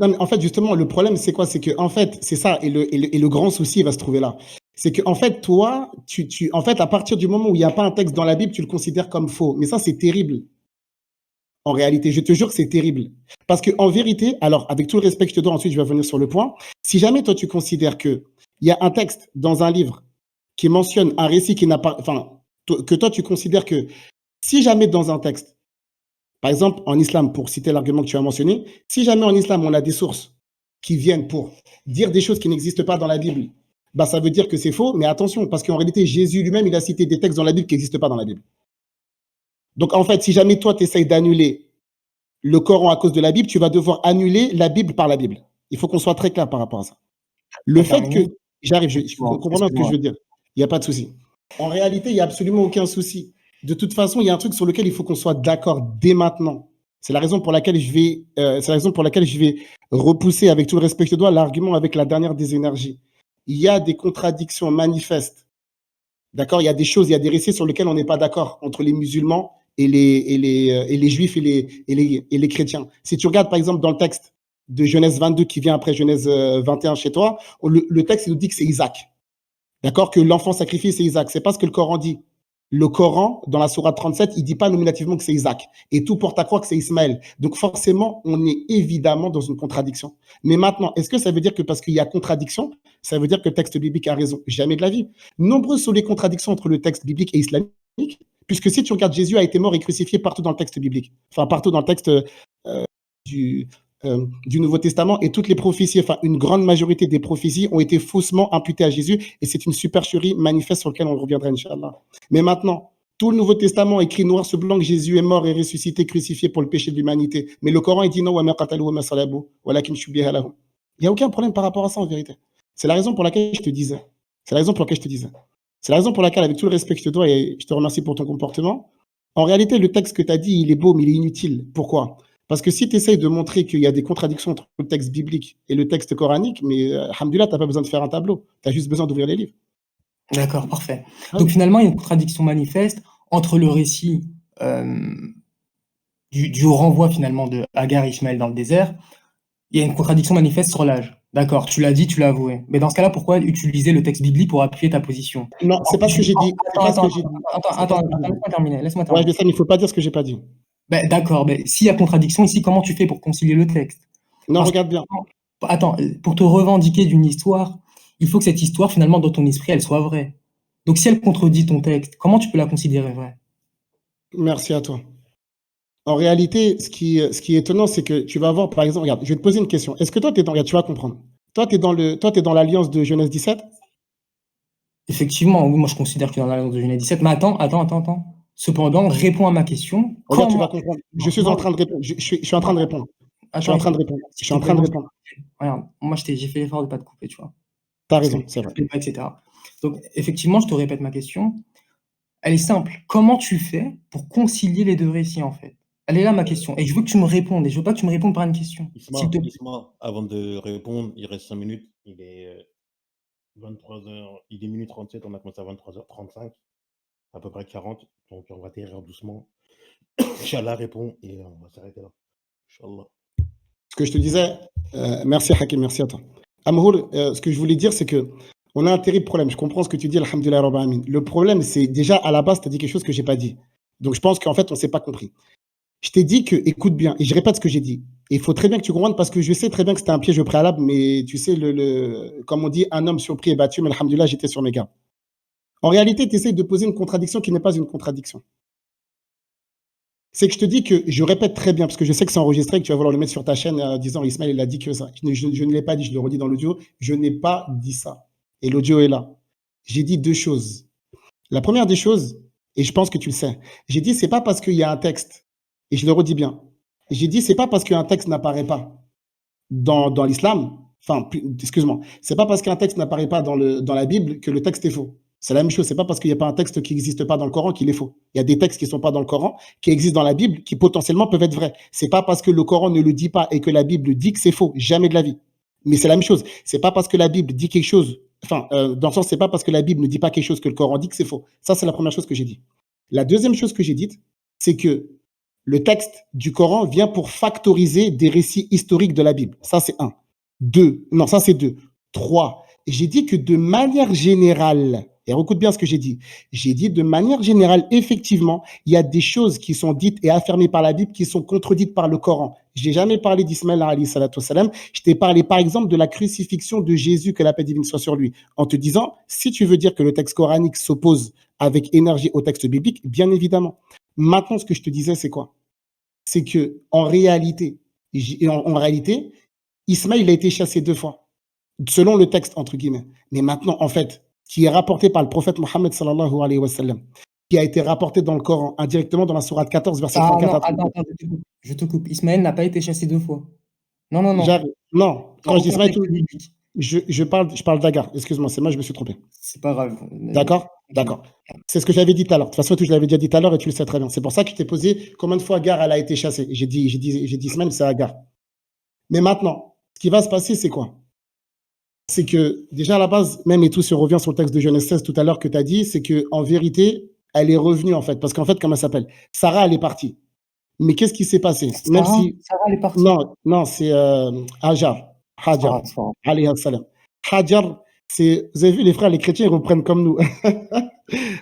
non, mais en fait, justement, le problème, c'est quoi? C'est que, en fait, c'est ça, et le grand souci, il va se trouver là. C'est que, en fait, toi, en fait, à partir du moment où il n'y a pas un texte dans la Bible, tu le considères comme faux. Mais ça, c'est terrible. En réalité, je te jure que c'est terrible. Parce que, en vérité, alors, avec tout le respect que je te dois, ensuite, je vais revenir sur le point. Si jamais toi, tu considères que il y a un texte dans un livre qui mentionne un récit qui n'a pas, enfin, que toi, tu considères que si jamais dans un texte, par exemple, en islam, pour citer l'argument que tu as mentionné, si jamais en islam, on a des sources qui viennent pour dire des choses qui n'existent pas dans la Bible, bah, ça veut dire que c'est faux, mais attention, parce qu'en réalité, Jésus lui-même, il a cité des textes dans la Bible qui n'existent pas dans la Bible. Donc, en fait, si jamais toi, tu essayes d'annuler le Coran à cause de la Bible, tu vas devoir annuler la Bible par la Bible. Il faut qu'on soit très clair par rapport à ça. Le Pas fait que, terminé? j'arrive, je Bon, comprends bien ce que je excuse-moi. veux dire. Il n'y a pas de souci. En réalité, il n'y a absolument aucun souci. De toute façon, il y a un truc sur lequel il faut qu'on soit d'accord dès maintenant. C'est la raison pour laquelle je vais repousser, avec tout le respect que je te dois, l'argument avec la dernière des énergies. Il y a des contradictions manifestes. D'accord? Il y a des choses, il y a des récits sur lesquels on n'est pas d'accord entre les musulmans et les juifs et les chrétiens. Si tu regardes, par exemple, dans le texte de Genèse 22 qui vient après Genèse 21 chez toi, le texte il nous dit que c'est Isaac. D'accord? Que l'enfant sacrifié, c'est Isaac. C'est pas ce que le Coran dit. Le Coran, dans la sourate 37, il dit pas nominativement que c'est Isaac. Et tout porte à croire que c'est Ismaël. Donc forcément, on est évidemment dans une contradiction. Mais maintenant, est-ce que ça veut dire que parce qu'il y a contradiction, ça veut dire que le texte biblique a raison? Jamais de la vie. Nombreuses sont les contradictions entre le texte biblique et islamique, puisque si tu regardes, Jésus a été mort et crucifié partout dans le texte biblique. Enfin, partout dans le texte du, du Nouveau Testament, et toutes les prophéties, enfin une grande majorité des prophéties ont été faussement imputées à Jésus, et c'est une supercherie manifeste sur laquelle on reviendra, Inch'Allah. Mais maintenant, tout le Nouveau Testament écrit noir sur blanc que Jésus est mort et ressuscité, crucifié pour le péché de l'humanité. Mais le Coran, il dit non, il n'y a aucun problème par rapport à ça en vérité. C'est la raison pour laquelle je te disais. C'est la raison pour laquelle je te disais. C'est la raison pour laquelle, avec tout le respect que je te dois, et je te remercie pour ton comportement, en réalité, le texte que tu as dit, il est beau, mais il est inutile. Pourquoi? Parce que si tu essayes de montrer qu'il y a des contradictions entre le texte biblique et le texte coranique, mais alhamdoulilah, tu n'as pas besoin de faire un tableau. Tu as juste besoin d'ouvrir les livres. D'accord, parfait. Ah Donc oui. finalement, il y a une contradiction manifeste entre le récit du renvoi finalement de Agar et Ishmaël dans le désert. Il y a une contradiction manifeste sur l'âge. D'accord, tu l'as dit, tu l'as avoué. Mais dans ce cas-là, pourquoi utiliser le texte biblique pour appuyer ta position? Non, c'est pas ce que j'ai dit. C'est pas ce Attends, que j'ai dit. attends, C'est pas ce que j'ai dit. laisse-moi terminer, laisse-moi Ouais, terminer. je sais, mais il ne faut pas dire ce que j'ai pas dit. Ben, d'accord, ben, s'il y a contradiction ici, comment tu fais pour concilier le texte? Non, Parce que, regarde bien. attends, pour te revendiquer d'une histoire, il faut que cette histoire, finalement, dans ton esprit, elle soit vraie. Donc, si elle contredit ton texte, comment tu peux la considérer vraie? Merci à toi. En réalité, ce qui est étonnant, c'est que tu vas voir, par exemple, regarde, je vais te poser une question. Est-ce que toi, regarde, tu vas comprendre. Toi, tu es dans l'alliance de Genèse 17? Effectivement, oui, moi, je considère que dans la de Genèse 17. Mais attends. Cependant, réponds à ma question. Regarde, tu Comment? vas comprendre. Je Non, suis en non, train de répondre. Je suis en train de répondre. Je suis attends, en train écoute, de répondre. Je s'il suis te en plaît, train de moi, répondre. regarde, moi, j'ai fait l'effort de pas te couper, tu vois. T'as Parce que raison, c'est vrai. je ne pas, etc. Donc, effectivement, je te répète ma question. Elle est simple. Comment tu fais pour concilier les deux récits, en fait? Elle est là, ma question. Et je veux que tu me répondes. Et je veux pas que tu me répondes par une question. S'il te plaît. Isma, avant de répondre, il reste 5 minutes. Il est 23h, il est minuit 37, on a commencé à 23h35, à peu près 40. Donc on va atterrir doucement. Inch'Allah répond et on va s'arrêter là. Inch'Allah. Ce que je te disais, merci Hakim, merci à toi. Amhoul, ce que je voulais dire, c'est que on a un terrible problème. Je comprends ce que tu dis, alhamdoulilah rabbil alamin. Le problème, c'est déjà à la base, tu as dit quelque chose que j'ai pas dit. Donc je pense qu'en fait, on s'est pas compris. Je t'ai dit que, écoute bien, et je répète ce que j'ai dit. Et il faut très bien que tu comprennes parce que je sais très bien que c'était un piège au préalable, mais tu sais, comme on dit, un homme surpris est battu, mais alhamdoulilah, j'étais sur mes gardes. En réalité, tu essayes de poser une contradiction qui n'est pas une contradiction. C'est que je te dis que je répète très bien, parce que je sais que c'est enregistré, que tu vas vouloir le mettre sur ta chaîne disant Ismaël, il a dit que ça. Je ne l'ai pas dit, je le redis dans l'audio. Je n'ai pas dit ça. Et l'audio est là. J'ai dit deux choses. La première des choses, et je pense que tu le sais, j'ai dit c'est pas parce qu'il y a un texte, et je le redis bien, j'ai dit c'est pas parce qu'un texte n'apparaît pas dans l'islam, enfin, excuse-moi, c'est pas parce qu'un texte n'apparaît pas dans la Bible que le texte est faux. C'est la même chose, c'est pas parce qu'il n'y a pas un texte qui n'existe pas dans le Coran qu'il est faux. Il y a des textes qui ne sont pas dans le Coran, qui existent dans la Bible, qui potentiellement peuvent être vrais. C'est pas parce que le Coran ne le dit pas et que la Bible dit que c'est faux, jamais de la vie. Mais c'est la même chose, c'est pas parce que la Bible dit quelque chose, dans le sens, c'est pas parce que la Bible ne dit pas quelque chose que le Coran dit que c'est faux. Ça, c'est la première chose que j'ai dit. La deuxième chose que j'ai dite, c'est que le texte du Coran vient pour factoriser des récits historiques de la Bible. Ça, c'est un. Deux. Non, ça, c'est deux. Trois. J'ai dit que de manière générale, et écoute bien ce que j'ai dit. J'ai dit de manière générale, effectivement, il y a des choses qui sont dites et affirmées par la Bible qui sont contredites par le Coran. Je n'ai jamais parlé d'Ismaël alayhi salatu wassalam. Je t'ai parlé, par exemple, de la crucifixion de Jésus, que la paix divine soit sur lui, en te disant, si tu veux dire que le texte coranique s'oppose avec énergie au texte biblique, bien évidemment. Maintenant, ce que je te disais, c'est quoi? C'est que en réalité, Ismaël a été chassé 2 fois, selon le texte, entre guillemets. Mais maintenant, en fait, qui est rapporté par le prophète Mohammed sallallahu alayhi wa sallam, qui a été rapporté dans le Coran, indirectement dans la sourate 14, verset 34 non, à 34. attends, je te coupe. Ismaël n'a pas été chassé 2 fois. Non. Non, quand je dis Ismaël, contexte biblique. je parle d'Agar. Excuse-moi, c'est moi, je me suis trompé. C'est pas grave. D'accord. C'est ce que j'avais dit tout à l'heure. De toute façon, je l'avais déjà dit tout à l'heure et tu le sais très bien. C'est pour ça que je t'ai posé combien de fois Agar elle a été chassée. J'ai dit Ismaël, c'est Agar. Mais maintenant, ce qui va se passer, c'est quoi? C'est que déjà à la base, même et tout, si on revient sur le texte de Genèse 16 tout à l'heure que tu as dit, c'est qu'en vérité, elle est revenue en fait. Parce qu'en fait, comment elle s'appelle? Sarah, elle est partie. Mais qu'est-ce qui s'est passé? Sarah, elle est partie. Non, c'est Hajar. Hajar. Ah, Alayhi salam. Hajar, c'est. Vous avez vu, les frères, les chrétiens, ils reprennent comme nous.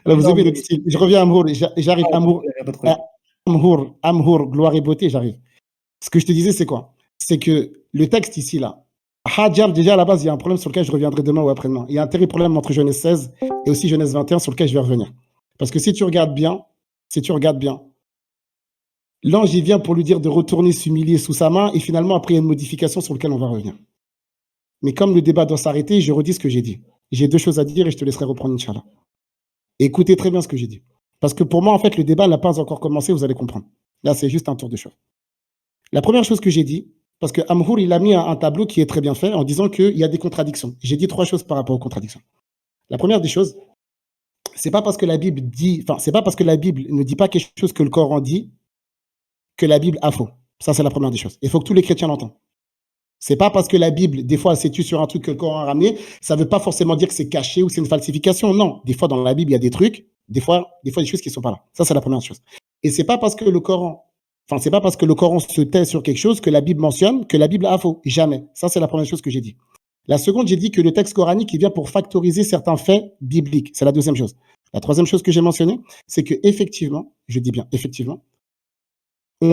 Alors, vous avez le style. Je reviens à Amhour, j'arrive. Amhour, gloire et beauté, j'arrive. Ce que je te disais, c'est quoi? C'est que le texte ici, là, Hajar, déjà à la base, il y a un problème sur lequel je reviendrai demain ou après-demain. Il y a un terrible problème entre Genèse 16 et aussi Genèse 21 sur lequel je vais revenir. Parce que si tu regardes bien, l'ange, il vient pour lui dire de retourner s'humilier sous sa main et finalement, après, il y a une modification sur laquelle on va revenir. Mais comme le débat doit s'arrêter, je redis ce que j'ai dit. J'ai 2 choses à dire et je te laisserai reprendre, Inch'Allah. Écoutez très bien ce que j'ai dit. Parce que pour moi, en fait, le débat n'a pas encore commencé, vous allez comprendre. Là, c'est juste un tour de choses. La première chose que j'ai dit, parce que Amhour, il a mis un tableau qui est très bien fait en disant qu'il y a des contradictions. J'ai dit 3 choses par rapport aux contradictions. La première des choses, c'est pas parce que la Bible ne dit pas quelque chose que le Coran dit que la Bible a faux. Ça, c'est la première des choses. Il faut que tous les chrétiens l'entendent. C'est pas parce que la Bible, des fois, elle s'étudie sur un truc que le Coran a ramené, ça veut pas forcément dire que c'est caché ou c'est une falsification. Non. Des fois, dans la Bible, il y a des trucs, des fois, des choses qui sont pas là. Ça, c'est la première chose. Et c'est pas parce que le Coran se tait sur quelque chose que la Bible mentionne que la Bible a faux. Jamais. Ça, c'est la première chose que j'ai dit. La seconde, j'ai dit que le texte coranique, il vient pour factoriser certains faits bibliques. C'est la deuxième chose. La troisième chose que j'ai mentionnée, c'est que effectivement, je dis bien effectivement, il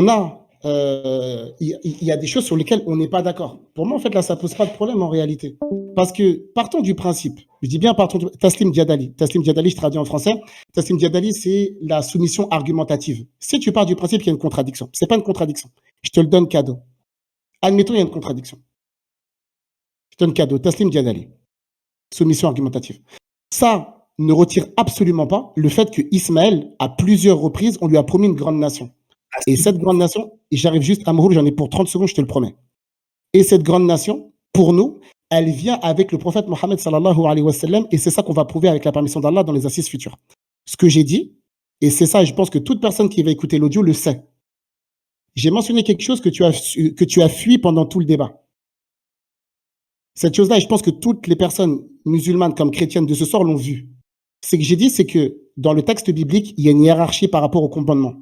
y a des choses sur lesquelles on n'est pas d'accord. Pour moi, en fait, là, ça pose pas de problème en réalité. Parce que partons du principe. Je dis bien Taslim Djadali. Taslim Djadali, je traduis en français. Taslim Djadali, c'est la soumission argumentative. Si tu pars du principe qu'il y a une contradiction, c'est pas une contradiction. Je te le donne cadeau. Admettons, il y a une contradiction. Je te donne cadeau. Taslim Djadali. Soumission argumentative. Ça ne retire absolument pas le fait que Ismaël, à plusieurs reprises, on lui a promis une grande nation. Et cette grande nation, et j'arrive juste à Amhour, j'en ai pour 30 secondes, je te le promets. Et cette grande nation, pour nous, elle vient avec le prophète Mohammed sallallahu alayhi wa sallam, et c'est ça qu'on va prouver avec la permission d'Allah dans les assises futures. Ce que j'ai dit, et c'est ça, et je pense que toute personne qui va écouter l'audio le sait. J'ai mentionné quelque chose que tu as fui pendant tout le débat. Cette chose-là, et je pense que toutes les personnes musulmanes comme chrétiennes de ce soir l'ont vu. Ce que j'ai dit, c'est que dans le texte biblique, il y a une hiérarchie par rapport au commandement.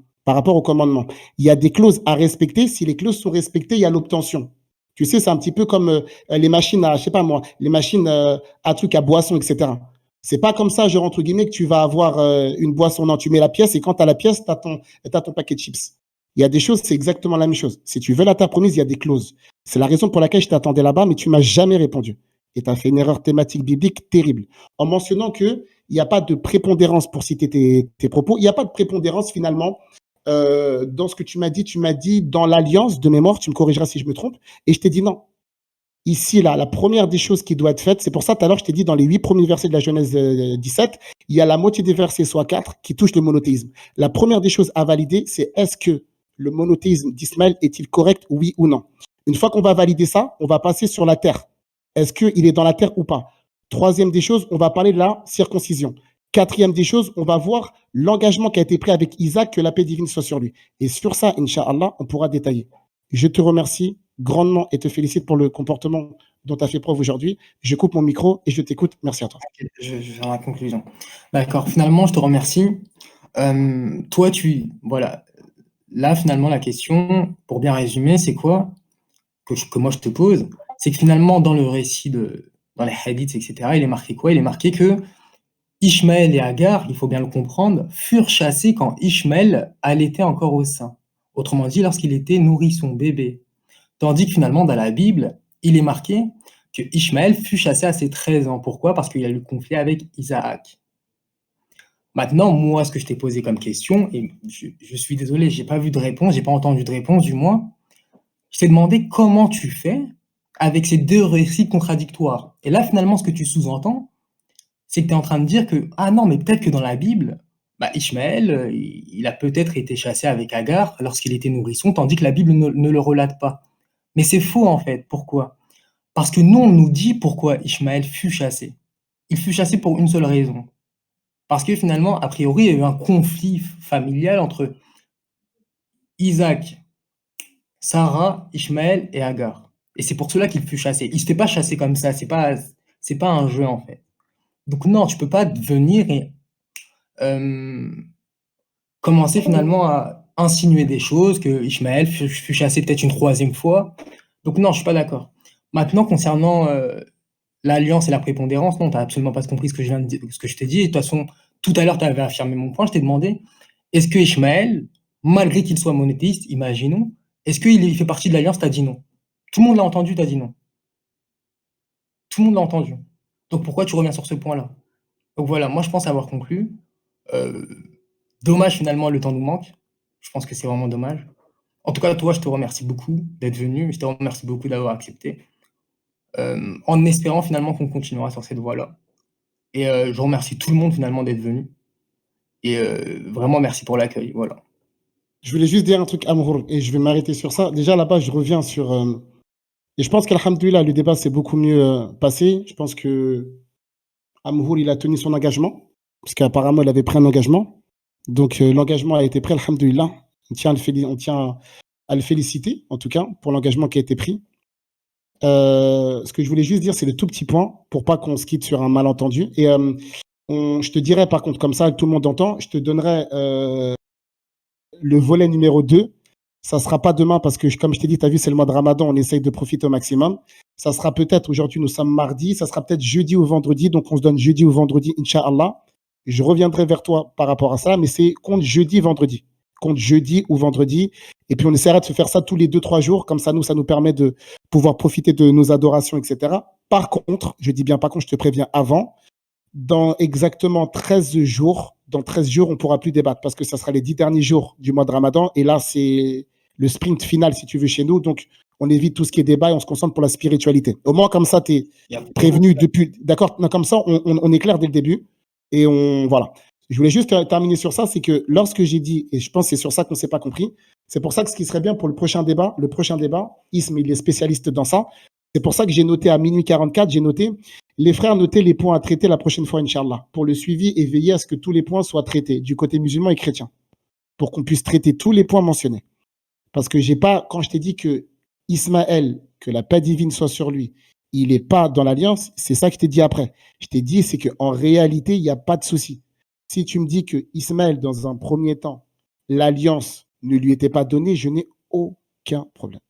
Il y a des clauses à respecter. Si les clauses sont respectées, il y a l'obtention. Tu sais, c'est un petit peu comme les machines à, je sais pas moi, les machines à trucs à boisson, etc. C'est pas comme ça, genre entre guillemets, que tu vas avoir une boisson. Non, tu mets la pièce et quand tu as la pièce, tu as ton paquet de chips. Il y a des choses, c'est exactement la même chose. Si tu veux la terre promise, il y a des clauses. C'est la raison pour laquelle je t'attendais là-bas, mais tu m'as jamais répondu. Et tu as fait une erreur thématique biblique terrible. En mentionnant qu'il n'y a pas de prépondérance pour citer tes propos, il n'y a pas de prépondérance finalement dans ce que tu m'as dit dans l'alliance de mémoire, tu me corrigeras si je me trompe, et je t'ai dit non. Ici, là, la première des choses qui doit être faite, c'est pour ça, tout à l'heure, je t'ai dit, dans les 8 premiers versets de la Genèse 17, il y a la moitié des versets, soit 4, qui touchent le monothéisme. La première des choses à valider, c'est est-ce que le monothéisme d'Ismaël est-il correct, oui ou non? Une fois qu'on va valider ça, on va passer sur la terre. Est-ce qu'il est dans la terre ou pas? Troisième des choses, on va parler de la circoncision. Quatrième des choses, on va voir l'engagement qui a été pris avec Isaac, que la paix divine soit sur lui. Et sur ça, Inch'Allah, on pourra détailler. Je te remercie grandement et te félicite pour le comportement dont tu as fait preuve aujourd'hui. Je coupe mon micro et je t'écoute. Merci à toi. Je vais faire la conclusion. D'accord, finalement, je te remercie. Toi, voilà, là, finalement, la question, pour bien résumer, c'est quoi que moi je te pose? C'est que finalement, dans le récit, dans les hadiths, etc., il est marqué quoi? Il est marqué que Ishmaël et Agar, il faut bien le comprendre, furent chassés quand Ishmaël allaitait encore au sein. Autrement dit, lorsqu'il était nourrisson, bébé. Tandis que finalement, dans la Bible, il est marqué que Ishmaël fut chassé à ses 13 ans. Pourquoi? Parce qu'il y a eu le conflit avec Isaac. Maintenant, moi, ce que je t'ai posé comme question, et je suis désolé, j'ai pas vu de réponse, j'ai pas entendu de réponse du moins, je t'ai demandé comment tu fais avec ces deux récits contradictoires. Et là, finalement, ce que tu sous-entends, c'est que tu es en train de dire que, ah non, mais peut-être que dans la Bible, Ishmaël, il a peut-être été chassé avec Agar lorsqu'il était nourrisson, tandis que la Bible ne le relate pas. Mais c'est faux en fait. Pourquoi? Parce que nous, on nous dit pourquoi Ishmaël fut chassé. Il fut chassé pour une seule raison. Parce que finalement, a priori, il y a eu un conflit familial entre Isaac, Sarah, Ishmaël et Agar. Et c'est pour cela qu'il fut chassé. Il ne s'était pas chassé comme ça. C'est pas un jeu en fait. Donc non, tu peux pas venir et commencer finalement à insinuer des choses, que Ishmaël fut chassé peut-être une 3e fois. Donc non, je suis pas d'accord. Maintenant, concernant l'alliance et la prépondérance, non, tu n'as absolument pas compris ce que je t'ai dit. Et de toute façon, tout à l'heure, tu avais affirmé mon point. Je t'ai demandé, est-ce que Ishmaël, malgré qu'il soit monothéiste, imaginons, est-ce qu'il fait partie de l'alliance? Tu as dit non. Tout le monde l'a entendu, tu as dit non. Tout le monde l'a entendu. Donc pourquoi tu reviens sur ce point-là? Donc voilà, moi je pense avoir conclu. Dommage finalement, le temps nous manque. Je pense que c'est vraiment dommage. En tout cas, toi, je te remercie beaucoup d'être venu. Je te remercie beaucoup d'avoir accepté. En espérant finalement qu'on continuera sur cette voie-là. Et je remercie tout le monde finalement d'être venu. Et vraiment, merci pour l'accueil. Voilà. Je voulais juste dire un truc, Amrour, et je vais m'arrêter sur ça. Déjà, là-bas, je reviens sur... et je pense qu'alhamdoulilah, le débat s'est beaucoup mieux passé. Je pense que Amrour, il a tenu son engagement, parce qu'apparemment, il avait pris un engagement. Donc, l'engagement a été pris, alhamdoulilah. On tient à le féliciter, en tout cas, pour l'engagement qui a été pris. Ce que je voulais juste dire, c'est le tout petit point, pour pas qu'on se quitte sur un malentendu. Et je te dirais, par contre, comme ça, tout le monde entend, je te donnerai le volet numéro 2. Ça sera pas demain, parce que, comme je t'ai dit, tu as vu, c'est le mois de Ramadan, on essaye de profiter au maximum. Ça sera peut-être, aujourd'hui, nous sommes mardi, ça sera peut-être jeudi ou vendredi, donc on se donne jeudi ou vendredi, Inch'Allah. Je reviendrai vers toi par rapport à ça, mais c'est compte jeudi, vendredi. Compte jeudi ou vendredi. Et puis, on essaiera de se faire ça tous les 2-3 jours. Comme ça nous permet de pouvoir profiter de nos adorations, etc. Par contre, je dis bien par contre, je te préviens avant, dans exactement 13 jours, on ne pourra plus débattre parce que ça sera les 10 derniers jours du mois de Ramadan. Et là, c'est le sprint final, si tu veux, chez nous. Donc, on évite tout ce qui est débat et on se concentre pour la spiritualité. Au moins, comme ça, tu es prévenu depuis... D'accord? Comme ça, on est clair dès le début. Et voilà. Je voulais juste terminer sur ça, c'est que lorsque j'ai dit, et je pense que c'est sur ça qu'on ne s'est pas compris, c'est pour ça que ce qui serait bien pour le prochain débat, Ism, il est spécialiste dans ça, c'est pour ça que j'ai noté à minuit 44, j'ai noté, les frères, notez les points à traiter la prochaine fois, Inch'Allah, pour le suivi et veiller à ce que tous les points soient traités, du côté musulman et chrétien, pour qu'on puisse traiter tous les points mentionnés. Parce que quand je t'ai dit que Ismaël, que la paix divine soit sur lui, il n'est pas dans l'alliance, c'est ça que je t'ai dit après. Je t'ai dit, c'est qu'en réalité, il n'y a pas de souci. Si tu me dis que Ismaël, dans un premier temps, l'alliance ne lui était pas donnée, je n'ai aucun problème.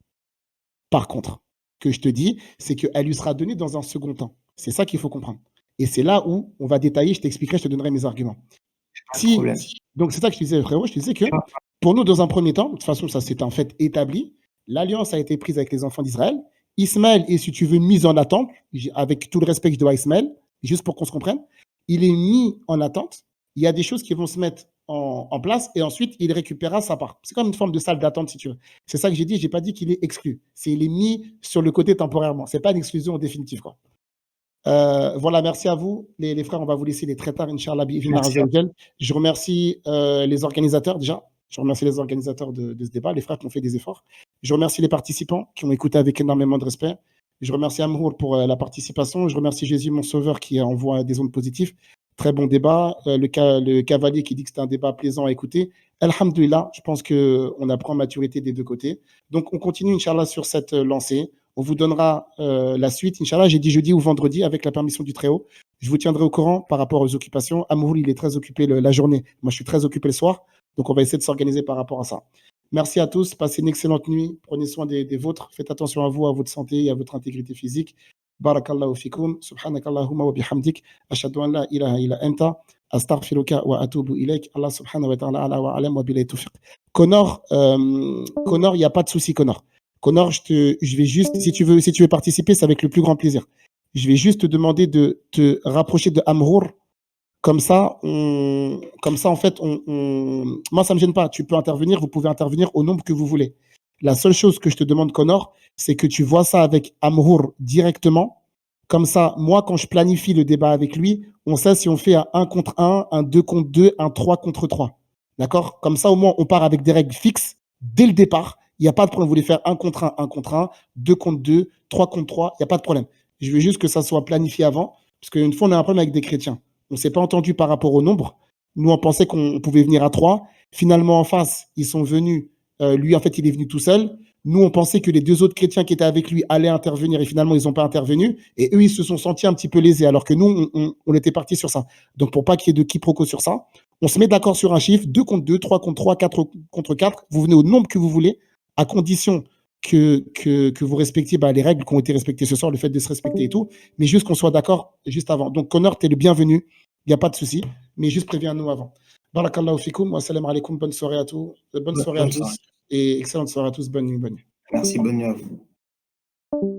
Par contre, ce que je te dis, c'est qu'elle lui sera donnée dans un second temps. C'est ça qu'il faut comprendre. Et c'est là où on va détailler, je t'expliquerai, je te donnerai mes arguments. Donc c'est ça que je te disais, frérot, je te disais que pour nous, dans un premier temps, de toute façon, ça c'est un fait établi, l'alliance a été prise avec les enfants d'Israël. Ismaël est, si tu veux, mis en attente, avec tout le respect que je dois à Ismaël, juste pour qu'on se comprenne, il est mis en attente. Il y a des choses qui vont se mettre en place et ensuite, il récupérera sa part. C'est comme une forme de salle d'attente, si tu veux. C'est ça que j'ai dit. Je n'ai pas dit qu'il est exclu. Il est mis sur le côté temporairement. Ce n'est pas une exclusion définitive, quoi. Voilà, merci à vous. Les frères, on va vous laisser les très tard, Inch'Allah. Merci. Je remercie les organisateurs déjà. Je remercie les organisateurs de ce débat, les frères qui ont fait des efforts. Je remercie les participants qui ont écouté avec énormément de respect. Je remercie Amhour pour la participation. Je remercie Jésus, mon sauveur, qui envoie des ondes positives. Très bon débat. Le cavalier qui dit que c'était un débat plaisant à écouter. Alhamdulillah, je pense qu'on apprend maturité des deux côtés. Donc, on continue, Inch'Allah, sur cette lancée. On vous donnera la suite, Inch'Allah. J'ai dit jeudi ou vendredi, avec la permission du Très-Haut. Je vous tiendrai au courant par rapport aux occupations. Amhour, il est très occupé la journée. Moi, je suis très occupé le soir. Donc, on va essayer de s'organiser par rapport à ça. Merci à tous. Passez une excellente nuit. Prenez soin des vôtres. Faites attention à vous, à votre santé et à votre intégrité physique. Barakallahu fikum. Subhanakallahumma wa bihamdik. Ashhadu an la ilaha illa anta. Astaghfiruka wa atubu ilayk. Allah subhanahu wa ta'ala ala wa alam wa billahi tawfiq. Connor, il n'y a pas de souci, Connor. Connor, je vais juste, si tu veux participer, c'est avec le plus grand plaisir. Je vais juste te demander de te rapprocher de Amhour. Comme ça, en fait, moi, ça ne me gêne pas. Tu peux intervenir, vous pouvez intervenir au nombre que vous voulez. La seule chose que je te demande, Connor, c'est que tu vois ça avec Amhour directement. Comme ça, moi, quand je planifie le débat avec lui, on sait si on fait un 1 contre 1, un 2 contre 2, un 3 contre 3. D'accord? Comme ça, au moins, on part avec des règles fixes dès le départ. Il n'y a pas de problème. Vous voulez faire 1 contre 1, 1 contre 1, 2 contre 2, 3 contre 3, il n'y a pas de problème. Je veux juste que ça soit planifié avant, parce qu'une fois, on a un problème avec des chrétiens. On ne s'est pas entendu par rapport au nombre. Nous, on pensait qu'on pouvait venir à 3. Finalement, en face, ils sont venus. Lui, en fait, il est venu tout seul. Nous, on pensait que les deux autres chrétiens qui étaient avec lui allaient intervenir et finalement, ils n'ont pas intervenu. Et eux, ils se sont sentis un petit peu lésés alors que nous, on était partis sur ça. Donc, pour pas qu'il y ait de quiproquo sur ça, on se met d'accord sur un chiffre, 2 contre 2, 3 contre 3, 4 contre 4. Vous venez au nombre que vous voulez, à condition que vous respectiez les règles qui ont été respectées ce soir, le fait de se respecter et tout, mais juste qu'on soit d'accord juste avant. Donc, Connor, tu es le bienvenu, il n'y a pas de souci, mais juste préviens-nous avant. Barakallahu fikum, wa salam alaikum, bonne soirée à tous, bonne soirée à tous, et excellente soirée à tous, bonne nuit. Merci, bonne nuit à vous.